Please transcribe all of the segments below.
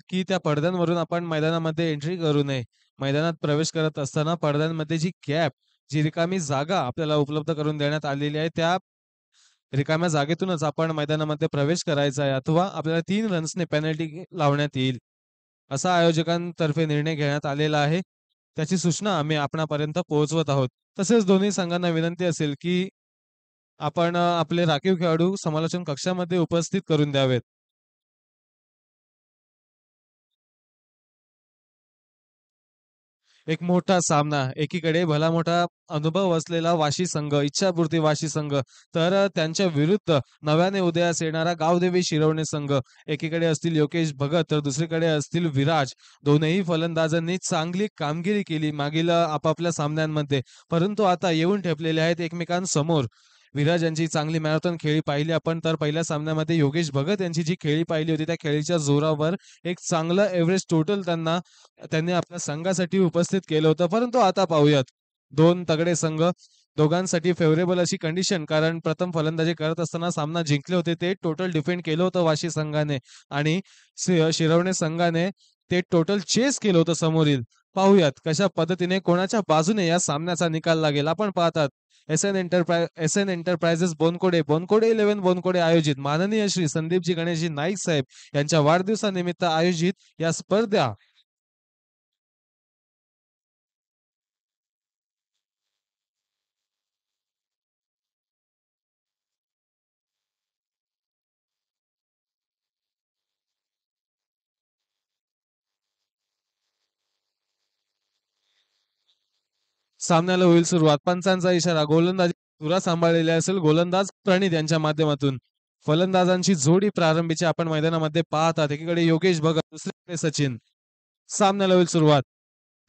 की त्या पडद्यांवरून आपण मैदानामध्ये एंट्री करू नये. मैदानात प्रवेश करत असताना पडद्यांमध्ये जी गॅप, जी रिकामी जागा आपल्याला उपलब्ध करून देण्यात आलेली आहे, त्या रिकाम्या जागेतूनच आपण मैदानामध्ये प्रवेश करायचा आहे अथवा आपल्याला 3 रन्सने पेनल्टी लावण्यात येईल. असा आयोजकांतर्फे निर्णय घेण्यात आलेला आहे. त्याची सूचना आम्ही आपणापर्यंत पोहोचवत आहोत. तसेच दोन्ही संघांना विनंती असेल, की आपण आपले राखीव खेळाडू समालोचन कक्षामध्ये उपस्थित करून द्यावेत. एक मोठा सामना. एकीकडे भला मोठा अनुभव असलेला वाशी संघ, इच्छापूर्ती वाशी संघ, तर त्यांच्या विरुद्ध नव्याने उदयास येणारा गावदेवी शिरवणे संघ. एकीकडे असतील योगेश भगत, तर दुसरीकडे असतील विराज. दोनही फलंदाजांनी चांगली कामगिरी केली मागील आपापल्या सामन्यांमध्ये. परंतु आता येऊन ठेपलेले आहेत एकमेकांसमोर. विराज यांची चांगली मॅरेथॉन खेळी पाहिली आपण, तर पहिल्या सामन्यामध्ये योगेश भगत यांची जी खेळी पाहिली होती, त्या खेळीच्या जोरावर एक चांगलं एव्हरेज टोटल त्यांनी आपल्या संघासाठी उपस्थित केलं होतं. परंतु आता पाहूयात, दोन तगडे संघ, दोघांसाठी फेवरेबल अशी कंडिशन, कारण प्रथम फलंदाजी करत असताना सामना जिंकले होते, ते टोटल डिफेंड केलं होतं वाशी संघाने आणि शिरवणे संघाने ते टोटल चेस केलं होतं समोरील. पाहूयात कशा पद्धतीने कोणाच्या बाजूने या सामन्याचा निकाल लागेल. आपण पाहतात एस एन एंटरप्राइजेस बोनकोडे 11 बोनकोडे आयोजित माननीय श्री संदीपजी गणेशजी नाईक साहेब यांच्या वाढदिवसानिमित्त आयोजित या स्पर्धा सामन्याला होईल सुरुवात. पंचांचा इशारा. गोलंदाजी धुरा सांभाळलेली असेल गोलंदाज प्रणित यांच्या माध्यमातून. फलंदाजांची जोडी प्रारंभीची आपण मैदानामध्ये पाहतात. एकीकडे योगेश भगत, दुसरीकडे सचिन. सामन्याला होईल सुरुवात.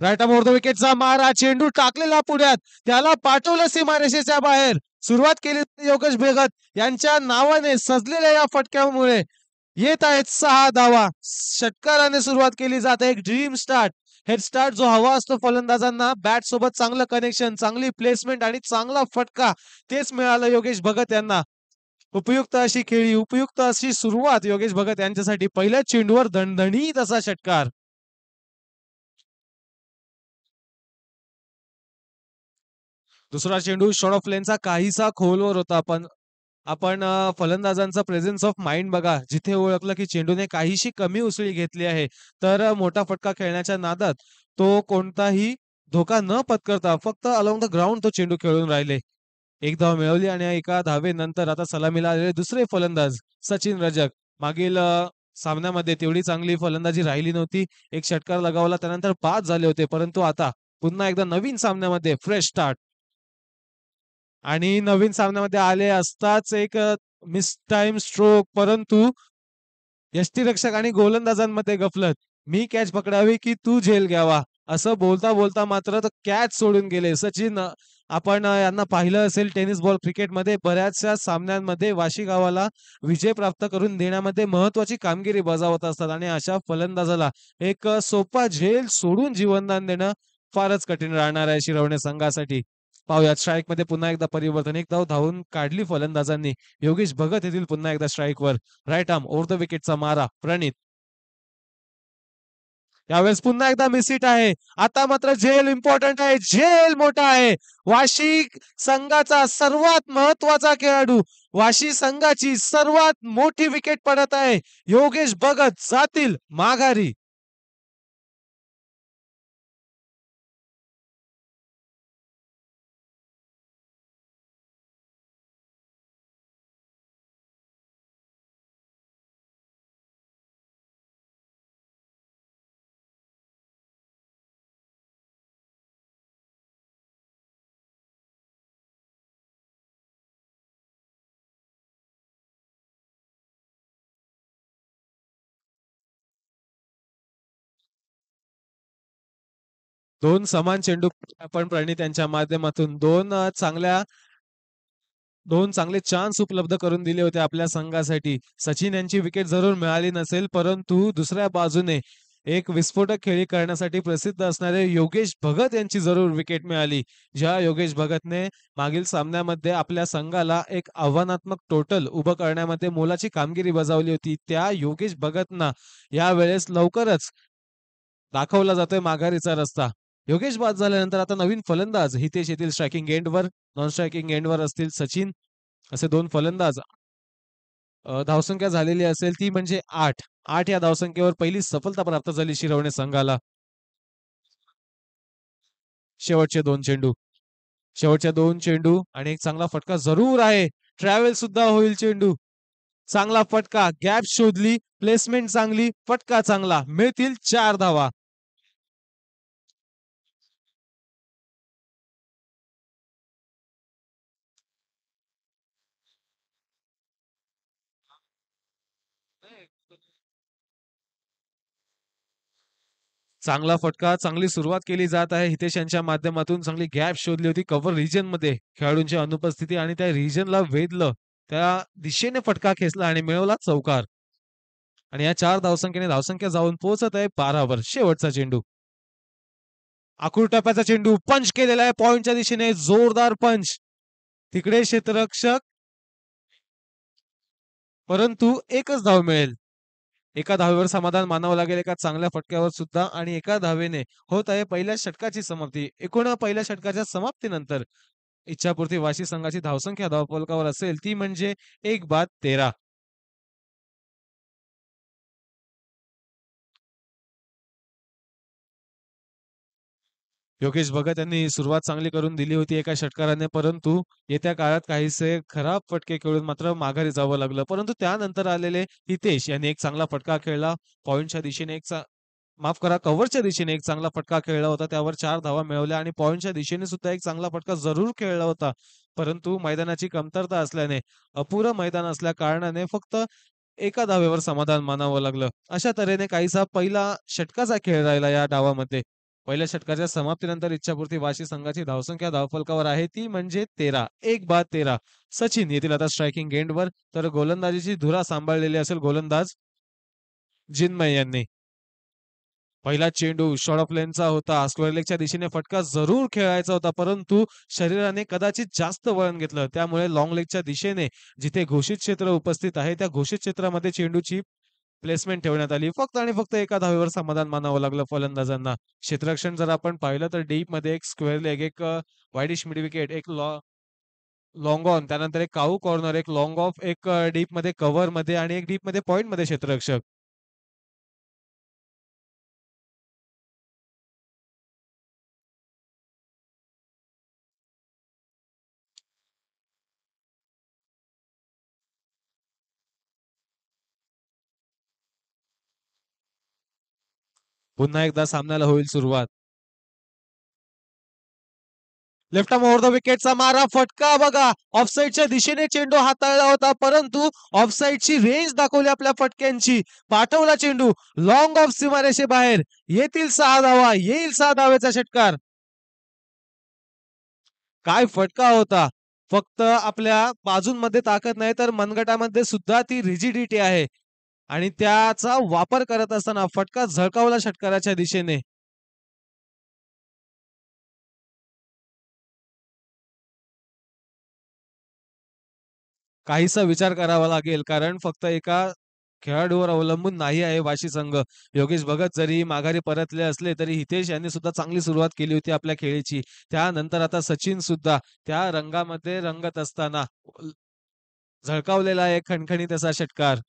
राईट आर्म ओव्हर द विकेटचा मारा, चेंडू टाकलेला पुढ्यात, त्याला पाठवलं सीमारेषेच्या बाहेर. सुरुवात केली योगेश भगत यांच्या नावाने सजलेल्या या फटक्यामुळे येत आहेत 6 धावा. षटकाराने सुरुवात केली जाते. एक ड्रीम स्टार्ट, हेड स्टार्ट जो हवा असतो फलंदाजांना, बॅट सोबत चांगलं कनेक्शन, चांगली प्लेसमेंट आणि चांगला फटका, तेच मिळालं योगेश भगत यांना. उपयुक्त अशी खेळी, उपयुक्त अशी सुरुवात योगेश भगत यांच्यासाठी. पहिल्या चेंडूवर दणदणीत असा षटकार. दुसरा चेंडू शॉर्ट ऑफ लेनचा काहीसा खोलवर होता, पण आपण फलंदाजांचा प्रेझेन्स ऑफ माइंड बघा. जिथे ओळखलं की चेंडूने काहीशी कमी उसळी घेतली आहे, तर मोठा फटका खेळण्याच्या नादात तो कोणताही धोका न पत्करता फक्त अलोंग द ग्राउंड तो चेंडू खेळून राहिले. एक धाव मिळवली आणि एका धावेनंतर आता सलामीला आलेले दुसरे फलंदाज सचिन रजक. मागील सामन्यामध्ये तेवढी चांगली फलंदाजी राहिली नव्हती. एक षटकार लगावला, त्यानंतर 5 झाले होते. परंतु आता पुन्हा एकदा नवीन सामन्यामध्ये फ्रेश स्टार्ट आणि नवीन सामन्यामध्ये आले असताच एक मिस टाइम स्ट्रोक, परंतु यष्टीरक्षक आणि गोलंदाजांमध्ये गफलत. मी कॅच पकडावी की तू झेल घ्यावा, असं बोलता बोलता मात्र कॅच सोडून गेले सचिन. आपण यांना पाहिलं असेल टेनिस बॉल क्रिकेटमध्ये बऱ्याचशा सामन्यांमध्ये वाशी गावाला विजय प्राप्त करून देण्यामध्ये महत्वाची कामगिरी बजावत असतात आणि अशा फलंदाजाला एक सोपा झेल सोडून जीवनदान देणं फारच कठीण राहणार आहे शिरवणे संघासाठी. पाहूयात स्ट्राईक मध्ये पुन्हा एकदा परिवर्तन. एक धाव धावून काढली फलंदाजांनी. योगेश भगत येथील पुन्हा एकदा स्ट्राईकवर. राईट आर्म ओव्हर द विकेटचा मारा प्रणित. यावेळेस पुन्हा एकदा मिसिट आहे. आता मात्र झेल इम्पॉर्टंट आहे, झेल मोठा आहे. वाशी संघाचा सर्वात महत्वाचा खेळाडू, वाशी संघाची सर्वात मोठी विकेट पडत आहे. योगेश भगत जातील माघारी. दोन समान चेंडू आपण प्रणित यांच्या माध्यमातून दोन चांगले चान्स उपलब्ध करून दिले होते आपल्या संघासाठी. सचिन यांची विकेट जरूर मिळाली नसेल, परंतु दुसऱ्या बाजूने एक विस्फोटक खेळी करण्यासाठी प्रसिद्ध असणारे योगेश भगत यांची जरूर विकेट मिळाली. ज्या योगेश भगतने मागील सामन्यामध्ये आपल्या संघाला एक आव्हानात्मक टोटल उभं करण्यामध्ये मोलाची कामगिरी बजावली होती. त्या योगेश भगतना यावेळेस लवकरच दाखवला जातोय माघारीचा रस्ता. योगेश बाद झाल्यानंतर आता नवीन फलंदाज हितेश येथील स्ट्रायकिंग एंडवर, नॉन स्ट्रायकिंग एंडवर असतील सचिन, असे 2 फलंदाज. धावसंख्या झालेली असेल ती म्हणजे 8. 8 या धावसंख्येवर पहिली सफलता प्राप्त झाली शिरवणे संघाला. शेवटचे 2 चेंडू. शेवटच्या 2 चेंडू आणि एक चांगला फटका जरूर आहे. ट्रॅव्हल सुद्धा होईल चेंडू. चांगला फटका, गॅप शोधली, प्लेसमेंट चांगली, फटका चांगला. मिळतील 4 धावा. चांगला फटका, चांगली सुरुवात केली जात आहे. हितेश यांच्या माध्यमातून चांगली गॅप शोधली होती कव्हर रिजनमध्ये. खेळाडूंची अनुपस्थिती आणि त्या रिजनला वेधलं. त्या दिशेने फटका खेचला आणि मिळवला चौकार. आणि या 4 धावसंख्येने धावसंख्या जाऊन पोहोचत आहे 12 वर. शेवटचा चेंडू. आखूड टप्प्याचा चेंडू पंच केलेला आहे पॉइंटच्या दिशेने. जोरदार पंच. तिकडे क्षेत्ररक्षक, परंतु एकच धाव मिळेल. एका धावेवर समाधान मानावं लागेल एका चांगल्या फटक्यावर सुद्धा आणि एका धावेने होत आहे पहिल्या षटकाची समाप्ती. एकूण पहिल्या षटकाच्या समाप्तीनंतर इच्छापूर्ती वाशी संघाची धावसंख्या धावफलकावर असेल ती म्हणजे 1 बाद 13. योगेश भगत यांनी सुरुवात चांगली करून दिली होती एका षटकाराने, परंतु येत्या काळात काहीसे खराब फटके खेळून मात्र माघारी जावं लागलं. परंतु त्यानंतर आलेले हितेश यांनी एक चांगला फटका खेळला. पॉइंटच्या दिशेने माफ करा, कव्हरच्या दिशेने एक चांगला फटका खेळला होता. त्यावर 4 धावा मिळवल्या आणि पॉइंटच्या दिशेने सुद्धा एक चांगला फटका जरूर खेळला होता. परंतु मैदानाची कमतरता असल्याने, अपुरं मैदान असल्या कारणाने फक्त एका धावेवर समाधान मानावं लागलं. अशा तऱ्हेने काहीसा पहिला षटकाचा खेळ राहिला या डावामध्ये. पहिल्या षटकाच्या समाप्तीनंतर इच्छापूर्ती वाशी संघाची धावसंख्या धावफलकावर आहे ती म्हणजे 13. 1 बाद 13. सचिन येथील आता स्ट्रायकिंग एंडवर, तर गोलंदाजीची धुरा सांभाळलेली असेल गोलंदाज जिन्मय यांनी. पहिला चेंडू शॉर्ट ऑफ लेनचा होता. स्क्वेअर लेगच्या दिशेने फटका जरूर खेळायचा होता, परंतु शरीराने कदाचित जास्त वळण घेतलं. त्यामुळे लॉंग लेगच्या दिशेने जिथे घोषित क्षेत्र उपस्थित आहे त्या घोषित क्षेत्रामध्ये चेंडूची प्लेसमेंट ठेवण्यात आली. फक्त आणि फक्त एका धावेवर समाधान मानावं लागलं फलंदाजांना. क्षेत्ररक्षण जर आपण पाहिलं तर डीप मध्ये एक स्क्वेअर लेग, एक वाईडिश मिड विकेट, एक लॉंग ऑन, त्यानंतर एक काऊ कॉर्नर, एक लॉंग ऑफ, एक डीप मध्ये कव्हर मध्ये आणि एक डीप मध्ये पॉइंट मध्ये क्षेत्ररक्षक. पुन्हा एकदा सामन्याला होईल सुरुवात. लेफ्ट आर्म ओव्हर द विकेटचा मारा, फटका बघा. ऑफसाईडच्या दिशेने चेंडू हाताळला होता, परंतु ऑफसाईडची रेंज दाखवली आपल्या फटक्यांची. पाठवला चेंडू लॉंग ऑफ सीमारेषेबाहेर. येतील 6 धावा, येईल 6 धावेचा षटकार. काय फटका होता. फक्त आपल्या बाजूंमध्ये ताकद नाही तर मनगटामध्ये सुद्धा ती रिजिडिटी आहे आणि त्याचा वापर करत असताना फटका झळकावला षटकाराच्या दिशेने. काहीसा विचार करावा लागेल, कारण फक्त एका खेळाडूवर अवलंबून नाही आहे वाशी संघ. योगेश भगत जरी माघारी परतले असले तरी हितेश यांनी सुद्धा चांगली सुरुवात केली होती आपल्या खेळीची. त्यानंतर आता सचिन सुद्धा त्या रंगामध्ये रंगत असताना झळकावलेला आहे खणखणीत असा षटकार.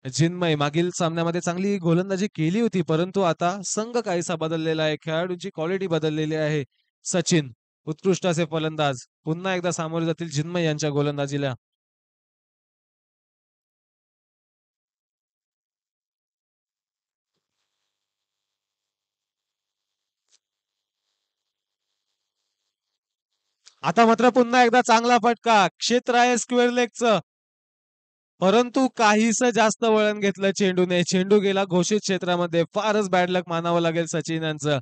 जिन्मय मागील सामन्यामध्ये चांगली गोलंदाजी केली होती, परंतु आता संघ काहीसा बदललेला आहे, खेळाडूंची क्वालिटी बदललेली आहे. सचिन उत्कृष्ट असे फलंदाज पुन्हा एकदा सामोरे जातील जिन्मय यांच्या गोलंदाजीला. आता मात्र पुन्हा एकदा चांगला फटका. क्षेत्र आहे स्क्वेअर लेगचं, परंतु काहीसं जास्त वळण घेतलं चेंडूने. चेंडू गेला घोषित क्षेत्रामध्ये. फारच बॅड लक मानावं लागेल सचिन यांचं.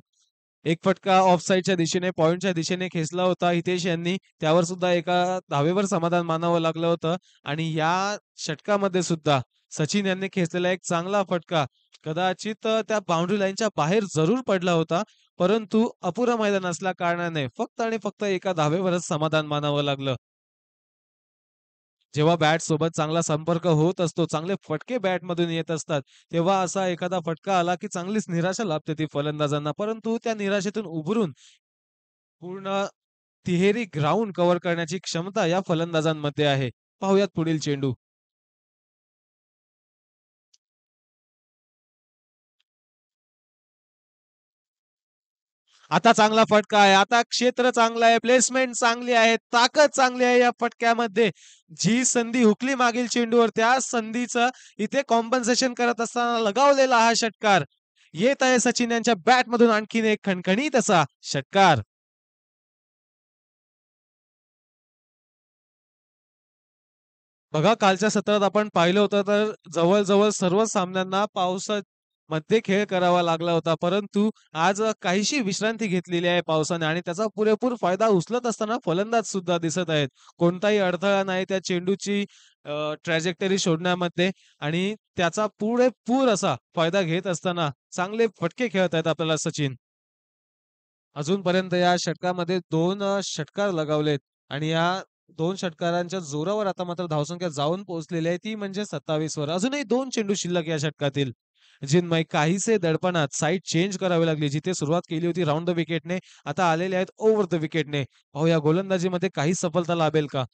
एक फटका ऑफसाईडच्या दिशेने, पॉइंटच्या दिशेने खेचला होता हितेश यांनी. त्यावर सुद्धा एका धावेवर समाधान मानावं लागलं होतं आणि या षटकामध्ये सुद्धा सचिन यांनी खेचलेला एक चांगला फटका कदाचित त्या बाउंड्री लाईनच्या बाहेर जरूर पडला होता, परंतु अपुरा मैदान असल्या कारणाने फक्त आणि फक्त एका धावेवरच समाधान मानावं लागलं. जेव्हा बॅट सोबत चांगला संपर्क होत असतो, चांगले फटके बॅटमधून येत असतात, तेव्हा असा एखादा फटका आला, की चांगलीच निराशा लाभते ती फलंदाजांना. परंतु त्या निराशेतून उभरून पूर्ण तिहेरी ग्राउंड कव्हर करण्याची क्षमता या फलंदाजांमध्ये आहे. पाहूयात पुढील चेंडू. आता चांगला फटका आहे. आता क्षेत्र चांगलं आहे, प्लेसमेंट चांगली आहे, ताकद चांगली आहे या फटक्यामध्ये. जी संधी हुकली मागील चेंडूवर त्या संधीचं इथे कॉम्पेन्सेशन करत असताना लगावलेला हा षटकार. येत आहे सचिन यांच्या बॅटमधून आणखीन एक खणखणीत असा षटकार. बघा कालच्या सत्रात आपण पाहिलं होतं तर जवळ-जवळ सर्व सामन्यांना पावसामध्ये खेळ करावा लागला होता. परंतु आज काहीशी विश्रांती घेतलेली आहे पावसाने आणि त्याचा पुरेपूर फायदा उचलत असताना फलंदाज सुद्धा दिसत आहेत. कोणताही अडथळा नाही त्या चेंडूची ट्रॅजेक्टरी शोधण्यामध्ये आणि त्याचा पुरेपूर असा फायदा घेत असताना चांगले फटके खेळत आहेत आपल्याला सचिन. अजूनपर्यंत या षटकामध्ये 2 षटकार लगावलेत आणि या 2 षटकारांच्या जोरावर आता मात्र धावसंख्या जाऊन पोहोचलेली आहे ती म्हणजे 27 वर. अजूनही 2 चेंडू शिल्लक या षटकातील. जिन्मय काहीसे दडपणात साईड चेंज करावी लागली. जिथे सुरुवात केली होती राउंड द विकेटने, आता आलेले आहेत ओव्हर द विकेटने. पाहूया गोलंदाजीमध्ये काही सफलता लाभेल का?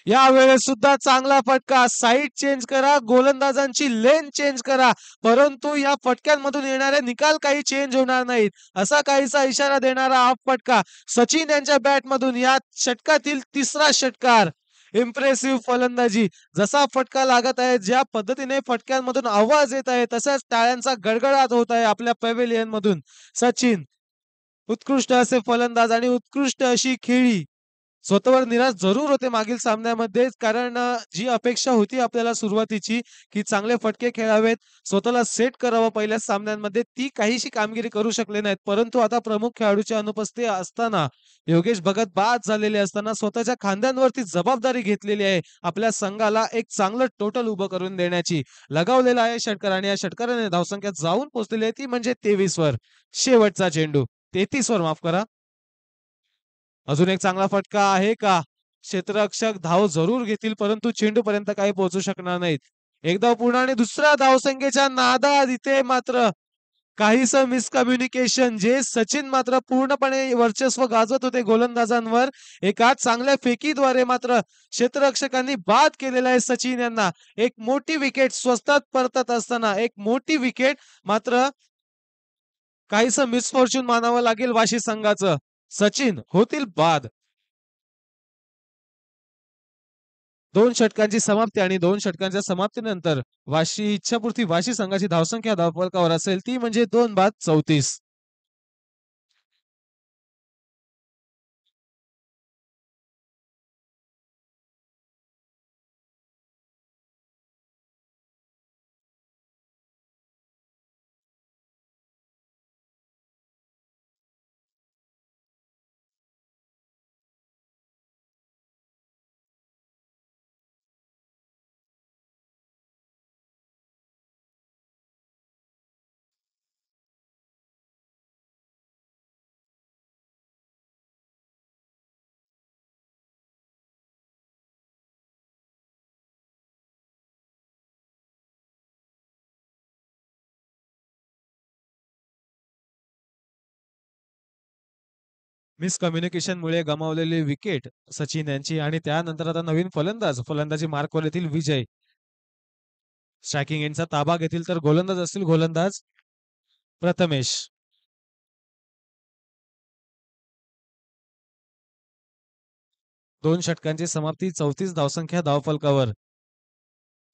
यावेळेस सुद्धा चांगला फटका. साईड चेंज करा, गोलंदाजांची लेन चेंज करा. परंतु या फटक्यांमधून येणारे निकाल काही चेंज होणार नाहीत. असा काहीसा इशारा देणारा हा फटका. सचिन यांच्या बॅटमधून या षटकातील तिसरा षटकार. इम्प्रेसिव्ह फलंदाजी. जसा फटका लागत आहे, ज्या पद्धतीने फटक्यांमधून आवाज येत आहे, तसाच टाळ्यांचा गडगडाट होत आहे आपल्या पॅव्हेलियन मधून. सचिन उत्कृष्ट असे फलंदाज आणि उत्कृष्ट अशी खेळी. स्वतःवर निराश जरूर होते मागील सामन्यामध्ये कारण जी अपेक्षा होती आपल्याला सुरुवातीची की चांगले फटके खेळावेत, स्वतःला सेट करावं पहिल्या सामन्यांमध्ये ती काहीशी कामगिरी करू शकले नाहीत. परंतु आता प्रमुख खेळाडूची अनुपस्थिती असताना, योगेश भगत बाद झालेले असताना स्वतःच्या खांद्यांवरती जबाबदारी घेतलेली आहे. आपल्या संघाला एक चांगलं टोटल उभं करून देण्याची. लगावलेला आहे षटकार आणि या षटकाराने धावसंख्या जाऊन पोहोचलेली आहे ती म्हणजे 23 वर. शेवटचा चेंडू 33 वर माफ करा. अजून एक चांगला फटका आहे का? क्षेत्ररक्षक धाव जरूर घेतील, परंतु चेंडूपर्यंत काही पोहोचू शकणार नाहीत. एकदा पूर्ण आणि दुसऱ्या धावसंख्येच्या नादात इथे मात्र काहीसं मिसकम्युनिकेशन जे सचिन मात्र पूर्णपणे वर्चस्व गाजवत होते गोलंदाजांवर. एका चांगल्या फेकीद्वारे मात्र क्षेत्ररक्षकांनी बाद केलेला आहे सचिन यांना. एक मोठी विकेट स्वस्तात परतत असताना एक मोठी विकेट मात्र काहीसं मिसफॉर्च्यून मानावं लागेल वाशी संघाचं. सचिन होतील बाद. 2 षटकांची समाप्ती आणि 2 षटकांच्या समाप्तीनंतर इच्छापुरती वाशी संघाची धावसंख्या धावफलकावर असेल ती म्हणजे 2 बाद 34. मिसकम्युनिकेशनमुळे गमावलेली विकेट सचिन यांची आणि त्यानंतर आता नवीन फलंदाजी मार्कवर येथील विजय. स्ट्रायकिंग एंडचा ताबा घेतील तर गोलंदाज असतील गोलंदाज प्रथमेश. 2 षटकांची समाप्ती 34 धावसंख्या धावफलकावर.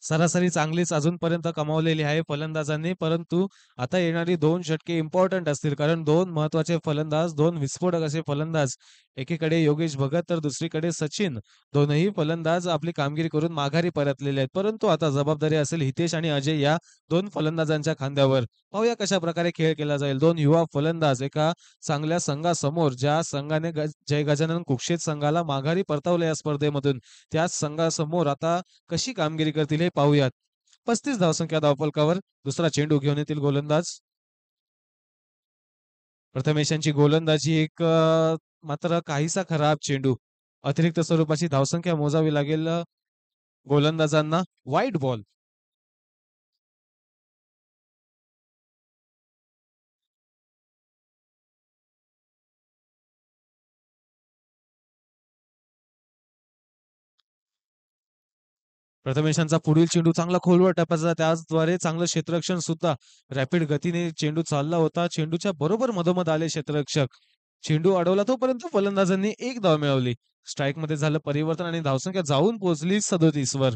सरासरी चांगलीच अजूनपर्यंत कमावलेली आहे फलंदाजांनी, परंतु आता येणारी 2 षटके इम्पॉर्टंट असतील. कारण 2 महत्त्वाचे फलंदाज, 2 विस्फोटक असे फलंदाज, एकीकडे योगेश भगत तर दुसरीकडे सचिन. दोनही फलंदाज आपली कामगिरी करून माघारी परतलेले आहेत. परंतु आता जबाबदारी असेल हितेश आणि अजय या 2 फलंदाजांच्या खांद्यावर. पाहूया कशाप्रकारे खेळ केला जाईल. 2 युवा फलंदाज एका चांगल्या संघासमोर, ज्या संघाने जय गजानन कुक्षित संघाला माघारी परतवले या स्पर्धेमधून, त्याच संघासमोर आता कशी कामगिरी करतील हे पाहूयात. 35 धावसंख्या धावफलकावर दुसरा चेंडू घेऊन येतील गोलंदाज. प्रथमेश यांची गोलंदाजी एक मात्र काहीसा खराब चेंडू. अतिरिक्त स्वरूपाची धावसंख्या मोजावी लागेल गोलंदाजांना. वाईट बॉल. प्रथमेशांचा पुढील चेंडू चांगला खोलवर टप्प्याचा, त्याचद्वारे चांगलं क्षेत्ररक्षण सुद्धा. रॅपिड गतीने चेंडू चालला होता. चेंडूच्या बरोबर मधोमध आले क्षेत्ररक्षक. चेंडू अडवला तोपर्यंत फलंदाजांनी एक धाव मिळवली. स्ट्राईक मध्ये झालं परिवर्तन आणि धावसंख्या जाऊन पोहोचली 37 वर.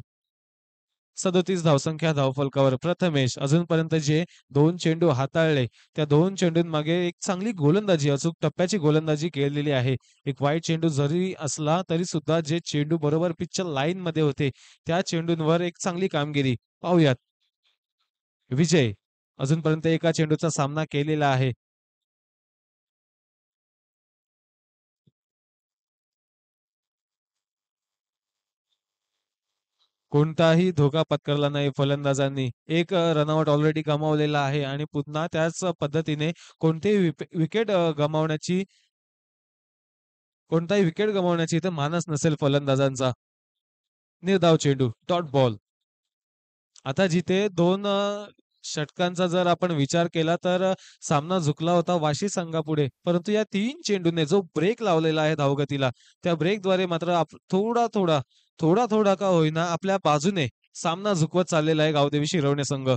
37 धावसंख्या धावफलकावर. प्रथमेश अजूनपर्यंत जे 2 चेंडू हाताळले, त्या 2 चेंडूंमागे एक चांगली गोलंदाजी, अचूक टप्प्याची गोलंदाजी केलेली आहे. एक वाईट चेंडू जरी असला तरी सुद्धा जे चेंडू बरोबर पिचच्या लाईन मध्ये होते, त्या चेंडूंवर एक चांगली कामगिरी. पाहूयात. विजय अजूनपर्यंत एका चेंडूचा सामना केलेला आहे. कोणताही धोका पत्करला नाही फलंदाजांनी. एक रनआउट ऑलरेडी गमावलेला आहे आणि पुन्हा त्याच पद्धतीने कोणतेही विकेट गमावण्याची कोणताही विकेट गमावण्याची इथं मानस नसेल फलंदाजांचा. निर्धाव चेंडू, डॉट बॉल. आता जिथे 2 षटकांचा जर आपण विचार केला तर सामना झुकला होता वाशी संघापुढे. परंतु या 3 चेंडूने जो ब्रेक लावलेला आहे धावगतीला, त्या ब्रेकद्वारे मात्र थोडा थोडा का होईना आपल्या बाजूने सामना झुकवत चाललेला आहे गावदेवी शिरवणे संघ.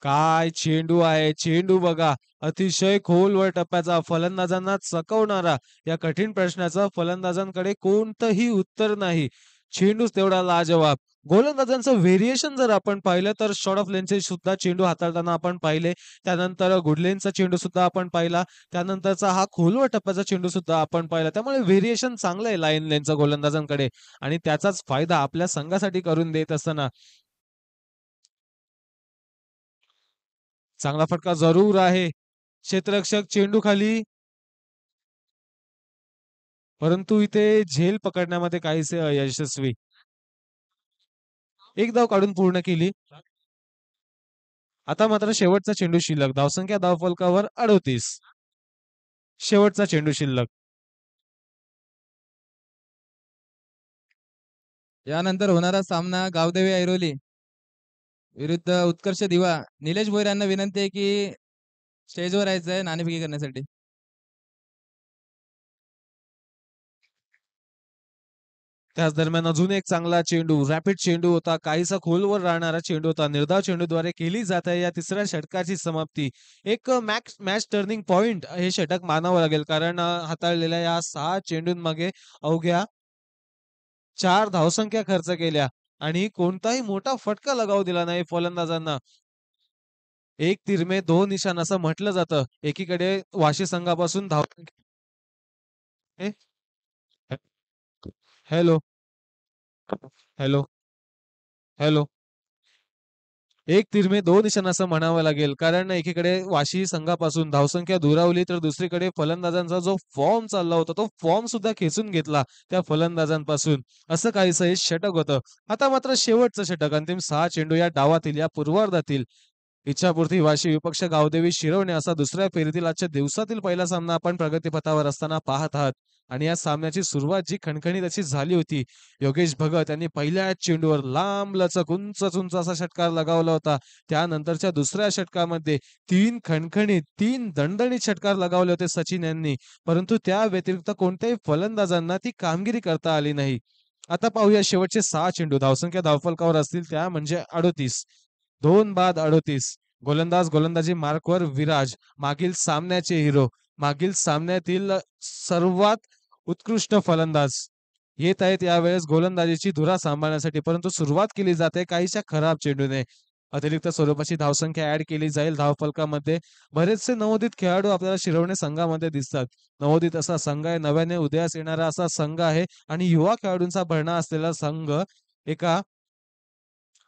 काय चेंडू आहे. चेंडू बघा. अतिशय खोलवर टप्प्याचा, फलंदाजांना चकवणारा. या कठीण प्रश्नाचं फलंदाजांकडे कोणतंही उत्तर नाही. चेंडूच तेवढा लाजवाब. गोलंदाजांचं व्हेरिएशन जर आपण पाहिलं तर शॉर्ट ऑफ लेनचे सुद्धा चेंडू हाताळताना आपण पाहिले. त्यानंतर गुडलेनचा चेंडू सुद्धा आपण पाहिला. त्यानंतरचा हा खोलवर टप्प्याचा चेंडू सुद्धा आपण पाहिला. त्यामुळे व्हेरिएशन चांगलं आहे लाईन लेनचा गोलंदाजांकडे आणि त्याचाच फायदा आपल्या संघासाठी करून देत असताना चांगला फटका जरूर आहे. क्षेत्ररक्षक चेंडू खाली, परंतु इथे झेल पकडण्यामध्ये काहीसे अयशस्वी. एक धाव काढून पूर्ण केली. आता मात्र शेवटचा चेंडू शिल्लक. धावसंख्या धावफलकावर 38. शेवटचा चेंडू शिल्लक. यानंतर होणारा सामना गावदेवी ऐरोली विरुद्ध उत्कर्ष दिवा. निलेश भोईर यांना विनंती आहे की स्टेजवर यायचं आहे नाणेफेकी करण्यासाठी. त्याच दरम्यान अजून एक चांगला चेंडू, रॅपिड चेंडू होता. काहीसा खोलवर राहणारा चेंडू होता. निर्धाव चेंडूद्वारे केली जात आहे या तिसऱ्या षटकाची समाप्ती. एक मॅच टर्निंग पॉइंट हे षटक मानावं लागेल. कारण हाताळलेल्या या 6 चेंडूंमागे अवघ्या 4 धावसंख्या खर्च केल्या आणि कोणताही मोठा फटका लगावू दिला नाही फलंदाजांना. एक तीर में दो निशाण असं म्हटलं जातं. एकीकडे वाशी संघापासून धाव. Hello hello hello. एक तीर में दो निशाण असं म्हणावं लागेल. कारण एकीकडे वाशी संघापासून धावसंख्या दुरावली तर दुसरीकडे फलंदाजांचा जो फॉर्म चालला होता तो फॉर्म सुद्धा खेचून घेतला त्या फलंदाजांपासून. असं काहीसं हे षटक होतं. आता मात्र शेवटचं षटक. अंतिम 6 चेंडू या डावातील, या पूर्वार्धातील. इच्छापूर्ती वाशी विपक्ष गावदेवी शिरवणे असा दुसऱ्या फेरीतील आजच्या दिवसातील पहिला सामना आपण प्रगतीपथावर असताना पाहत आहात. आणि या सामन्याची सुरुवात जी खणखणीत अशी झाली होती. योगेश भगत यांनी पहिल्या चेंडूवर लांब लचक उंच असा षटकार लगावला होता. त्यानंतरच्या दुसऱ्या षटकामध्ये 3 खणखणीत, 3 दणदणीत षटकार लगावले होते सचिन यांनी. परंतु त्या व्यतिरिक्त कोणत्याही फलंदाजांना ती कामगिरी करता आली नाही. आता पाहूया शेवटचे 6 चेंडू. धावसंख्या धावफलकावर असतील त्या म्हणजे 38. 2 बाद 38. गोलंदाजी मार्कवर विराज, मागील सामन्याचे हिरो, मागील सामन्यातील सर्वात उत्कृष्ट फलंदाज येत आहेत यावेळेस गोलंदाजीची धुरा सांभाळण्यासाठी. परंतु सुरुवात केली जाते काहीशा खराब चेंडूने. अतिरिक्त स्वरूपाची धावसंख्या ऍड केली जाईल धावफलकामध्ये. बरेचसे नवोदित खेळाडू आपल्याला शिरवणे संघामध्ये दिसतात. नवोदित असा संघ आहे, नव्याने उदयास येणारा असा संघ आहे आणि युवा खेळाडूंचा भरणा असलेला संघ एका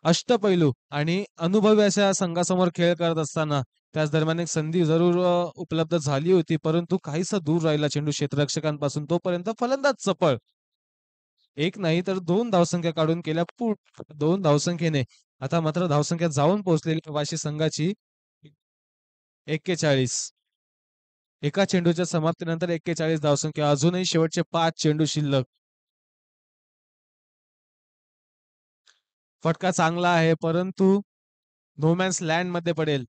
अष्टपैलू आणि अनुभवी अशा संघासमोर खेळ करत असताना त्याच दरम्यान एक संधी जरूर उपलब्ध झाली होती, परंतु काहीसा दूर राहिला चेंडू क्षेत्ररक्षकांपासून. तोपर्यंत फलंदाज चपळ. एक नाही तर दोन धावसंख्या काढून केल्या दोन धावसंख्येने. आता मात्र धावसंख्या जाऊन पोहोचलेली वाशी संघाची 41. एका चेंडूच्या समाप्तीनंतर 41 धावसंख्या. अजूनही शेवटचे 5 चेंडू शिल्लक. फटका चांगला आहे परंतु नो मॅन्स लँड मध्ये पडेल.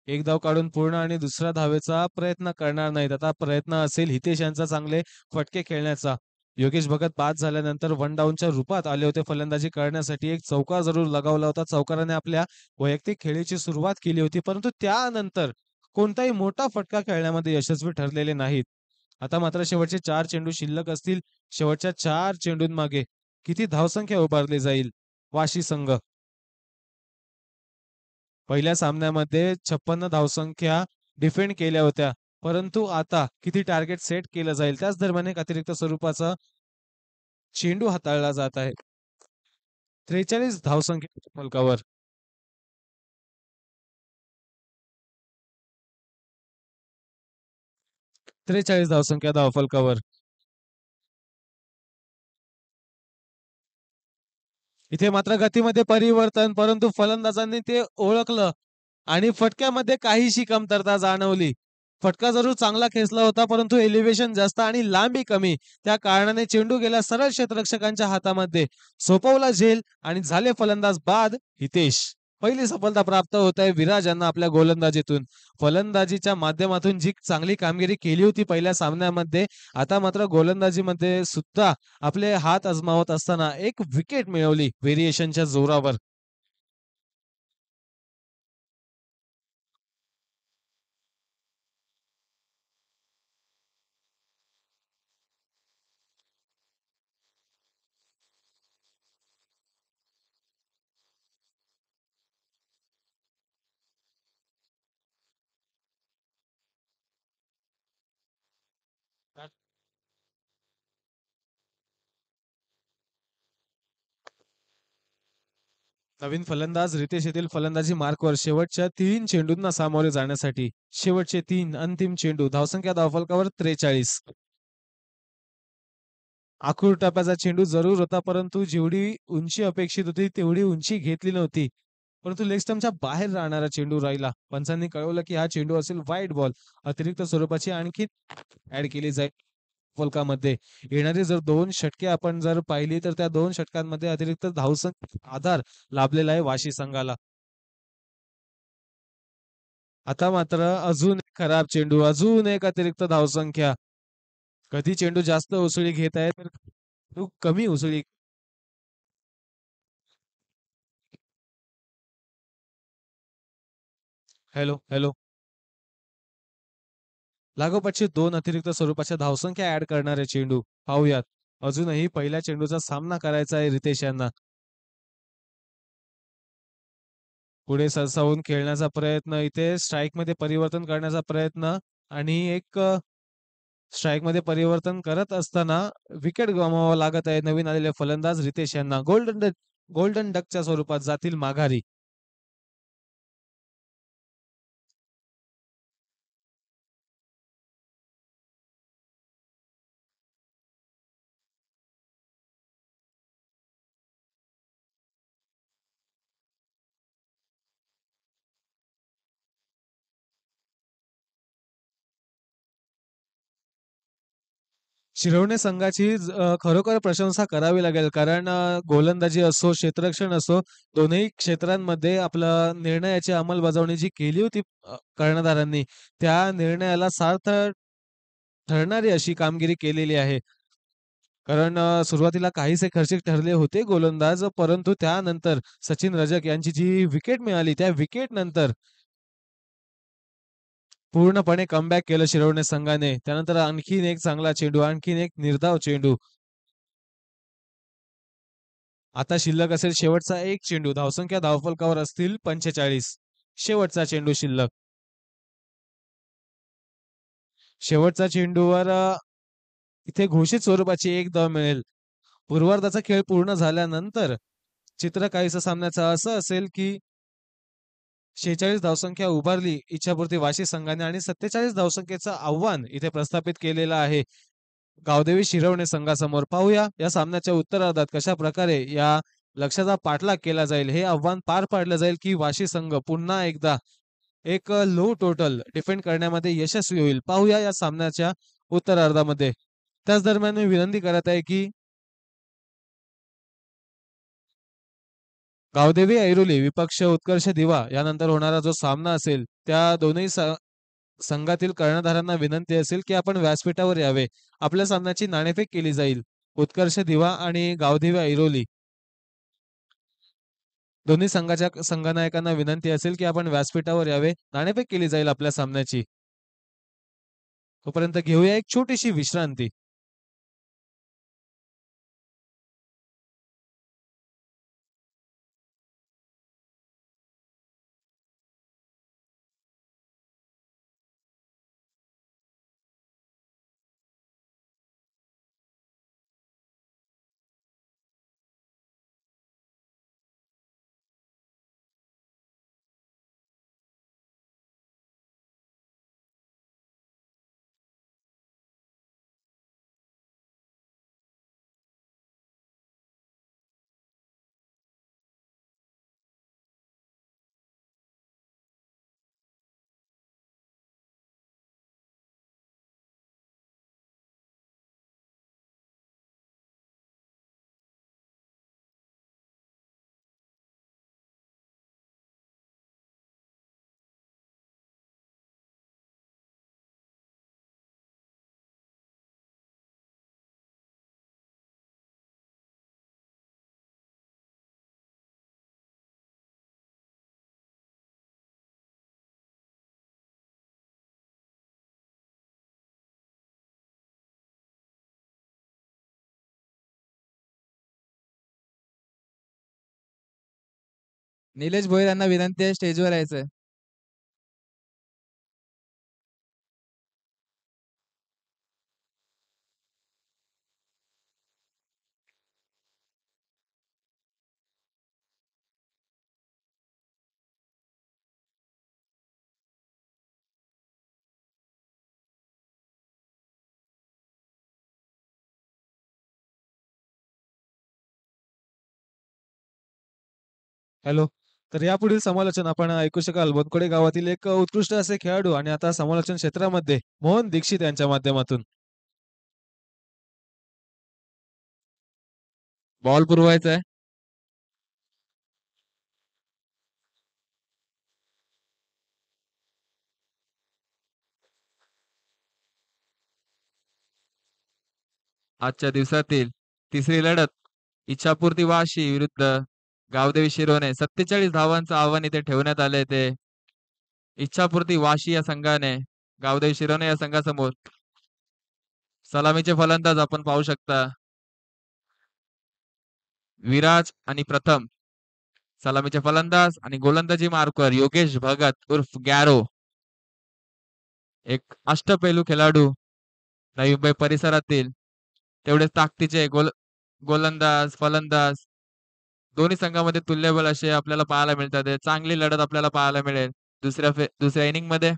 एक धाव काढून पूर्ण आणि दुसऱ्या धावेचा प्रयत्न करणार नाहीत. आता प्रयत्न असेल हितेश यांचा चांगले फटके खेळण्याचा. योगेश भगत बाद झाल्यानंतर वन डाऊनच्या रूपात आले होते फलंदाजी करण्यासाठी. एक चौकार जरूर लगावला होता. चौकाराने आपल्या वैयक्तिक खेळीची सुरुवात केली होती, परंतु त्यानंतर कोणताही मोठा फटका खेळण्यामध्ये यशस्वी ठरलेले नाहीत. आता मात्र शेवटचे 4 चेंडू शिल्लक असतील. शेवटच्या 4 चेंडूंमागे किती धावसंख्या उभारली जाईल वाशी संघ. पहिल्या सामन्यामध्ये 56 धावसंख्या डिफेंड केल्या होत्या, परंतु आता किती टार्गेट सेट केलं जाईल. त्याच दरम्यान एक अतिरिक्त स्वरूपाचा चेंडू हाताळला जात आहे. 43 धावसंख्या फलकावर. 43 धावसंख्या धावफलकावर. इथे मात्र गतीमध्ये परिवर्तन, परंतु फलंदाजांनी ते ओळखलं आणि फटक्यामध्ये काहीशी कमतरता जाणवली. फटका जरूर चांगला खेचला होता, परंतु एलिव्हेशन जास्त आणि लांबी कमी. त्या कारणाने चेंडू गेला सरळ क्षेत्ररक्षकांच्या हातामध्ये. सोपवला झेल आणि झाले फलंदाज बाद हितेश. पहिली सफलता प्राप्त होत आहे विराज यांना आपल्या गोलंदाजीतून. फलंदाजीच्या माध्यमातून जी चांगली कामगिरी केली होती पहिल्या सामन्यामध्ये, आता मात्र गोलंदाजीमध्ये सुद्धा आपले हात आजमावत असताना एक विकेट मिळवली व्हेरिएशनच्या जोरावर. नवीन फलंदाज रितेश येथील फलंदाजी मार्कवर शेवटच्या 3 चेंडूंना सामोरे जाण्यासाठी. शेवटचे 3 अंतिम चेंडू. धावसंख्या धावफलकावर 43. आखूड टप्प्याचा चेंडू जरूर होता, परंतु जेवढी उंची अपेक्षित होती तेवढी उंची घेतली नव्हती. परंतु लेग स्टंपच्या बाहेर राहणारा चेंडू राहिला. पंचांनी कळवलं की हा चेंडू असेल वाईट बॉल. अतिरिक्त स्वरूपाची आणखी ऍड केली जाईल फलकामध्ये. येणारे जर 2 षटके आपण जर पाहिली तर त्या 2 षटकांमध्ये अतिरिक्त धावसंख्या आधार लाभलेला आहे वाशी संघाला. आता मात्र अजून एक खराब चेंडू, अजून एक अतिरिक्त धावसंख्या. कधी चेंडू जास्त उसळी घेत आहे तर कमी उसळी. Hello hello. लागोपाठचे 2 अतिरिक्त स्वरूपाच्या धावसंख्या ऍड करणारे चेंडू पाहूयात. अजूनही पहिल्या चेंडूचा सामना करायचा आहे रितेश यांना. पुढे सरसावून खेळण्याचा प्रयत्न, इथे स्ट्राईक मध्ये परिवर्तन करण्याचा प्रयत्न आणि एक स्ट्राईक मध्ये परिवर्तन करत असताना विकेट गमावावा लागत आहे नवीन आलेले फलंदाज रितेश यांना. गोल्डन डकच्या स्वरूपात जातील माघारी. शिरवणे संघाची खरोखर प्रशंसा करावी लागेल, कारण गोलंदाजी असो क्षेत्ररक्षण असो दोन्ही क्षेत्रांमध्ये आपलं निर्णयाची अंमलबजावणी जी केली होती कर्णधारांनी, त्या निर्णयाला सार्थ ठरणारी अशी कामगिरी केलेली आहे. कारण सुरुवातीला काहीसे खर्चिक ठरले होते गोलंदाज, परंतु त्यानंतर सचिन रजक यांची जी विकेट मिळाली त्या विकेट नंतर पूर्णपणे कमबॅक केलं शिरवणे संघाने. त्यानंतर आणखीन एक चांगला चेंडू, आणखीन एक निर्धाव चेंडू. आता शिल्लक असेल शेवटचा एक चेंडू. धावसंख्या धावफलकावर असतील 45. शेवटचा चेंडू शिल्लक. शेवटच्या चेंडूवर इथे घोषित स्वरूपाची एक धाव मिळेल. पूर्वार्धाचा खेळ पूर्ण झाल्यानंतर चित्र काहीसं सामन्याचं असं असेल की 46 धावसंख्या उभारली इच्छापूर्ती वाशी संघाने आणि 47 धावसंख्येचं आव्हान इथे प्रस्थापित केलेलं आहे गावदेवी शिरवणे संघासमोर. पाहूया या सामन्याच्या उत्तरार्धात कशा प्रकारे या लक्ष्याचा पाठलाग केला जाईल, हे आव्हान पार पाडलं जाईल की वाशी संघ पुन्हा एकदा एक लो टोटल डिफेंड करण्यामध्ये यशस्वी होईल. पाहूया या सामन्याच्या उत्तरार्धामध्ये. त्याच दरम्यान मी विनंती करत आहे की गावदेवी ऐरोली विपक्ष उत्कर्ष दिवा यानंतर होणारा जो सामना असेल त्या दोन्ही संघातील कर्णधारांना विनंती असेल की आपण व्यासपीठावर यावे. आपल्या सामन्याची नाणेफेक केली जाईल. उत्कर्ष दिवा आणि गावदेवी ऐरोली दोन्ही संघाच्या संघनायकांना विनंती असेल की आपण व्यासपीठावर यावे. नाणेफेक केली जाईल आपल्या सामन्याची. तोपर्यंत घेऊया एक छोटीशी विश्रांती. निलेश भोईर यांना विनंती आहे स्टेजवर यायचं. हॅलो. तर यापुढील समालोचन आपण ऐकू शकाल बनकोडे गावातील एक उत्कृष्ट असे खेळाडू आणि आता समालोचन क्षेत्रामध्ये मोहन दीक्षित यांच्या माध्यमातून. बॉल पुरवायचा आहे. आजच्या दिवसातील तिसरी लढत इच्छापूर्ती वाशी विरुद्ध गावदेवी शिरोने 47 धावांचं आव्हान इथे ठेवण्यात आले. ते इच्छापूर्ती वाशी या संघाने गावदेवी शिरोने या संघासमोर सलामीचे फलंदाज आपण पाहू शकता. विराज आणि प्रथम सलामीचे फलंदाज आणि गोलंदाजी मार्कवर योगेश भगत उर्फ गॅरो, एक अष्टपैलू खेळाडू नवी मुंबई परिसरातील. तेवढेच ताकदीचे गोलंदाज फलंदाज दोन्ही संघामध्ये तुल्यबळ असे आपल्याला पाहायला मिळतात. चांगली लढत आपल्याला पाहायला मिळेल दुसऱ्या इनिंग मध्ये.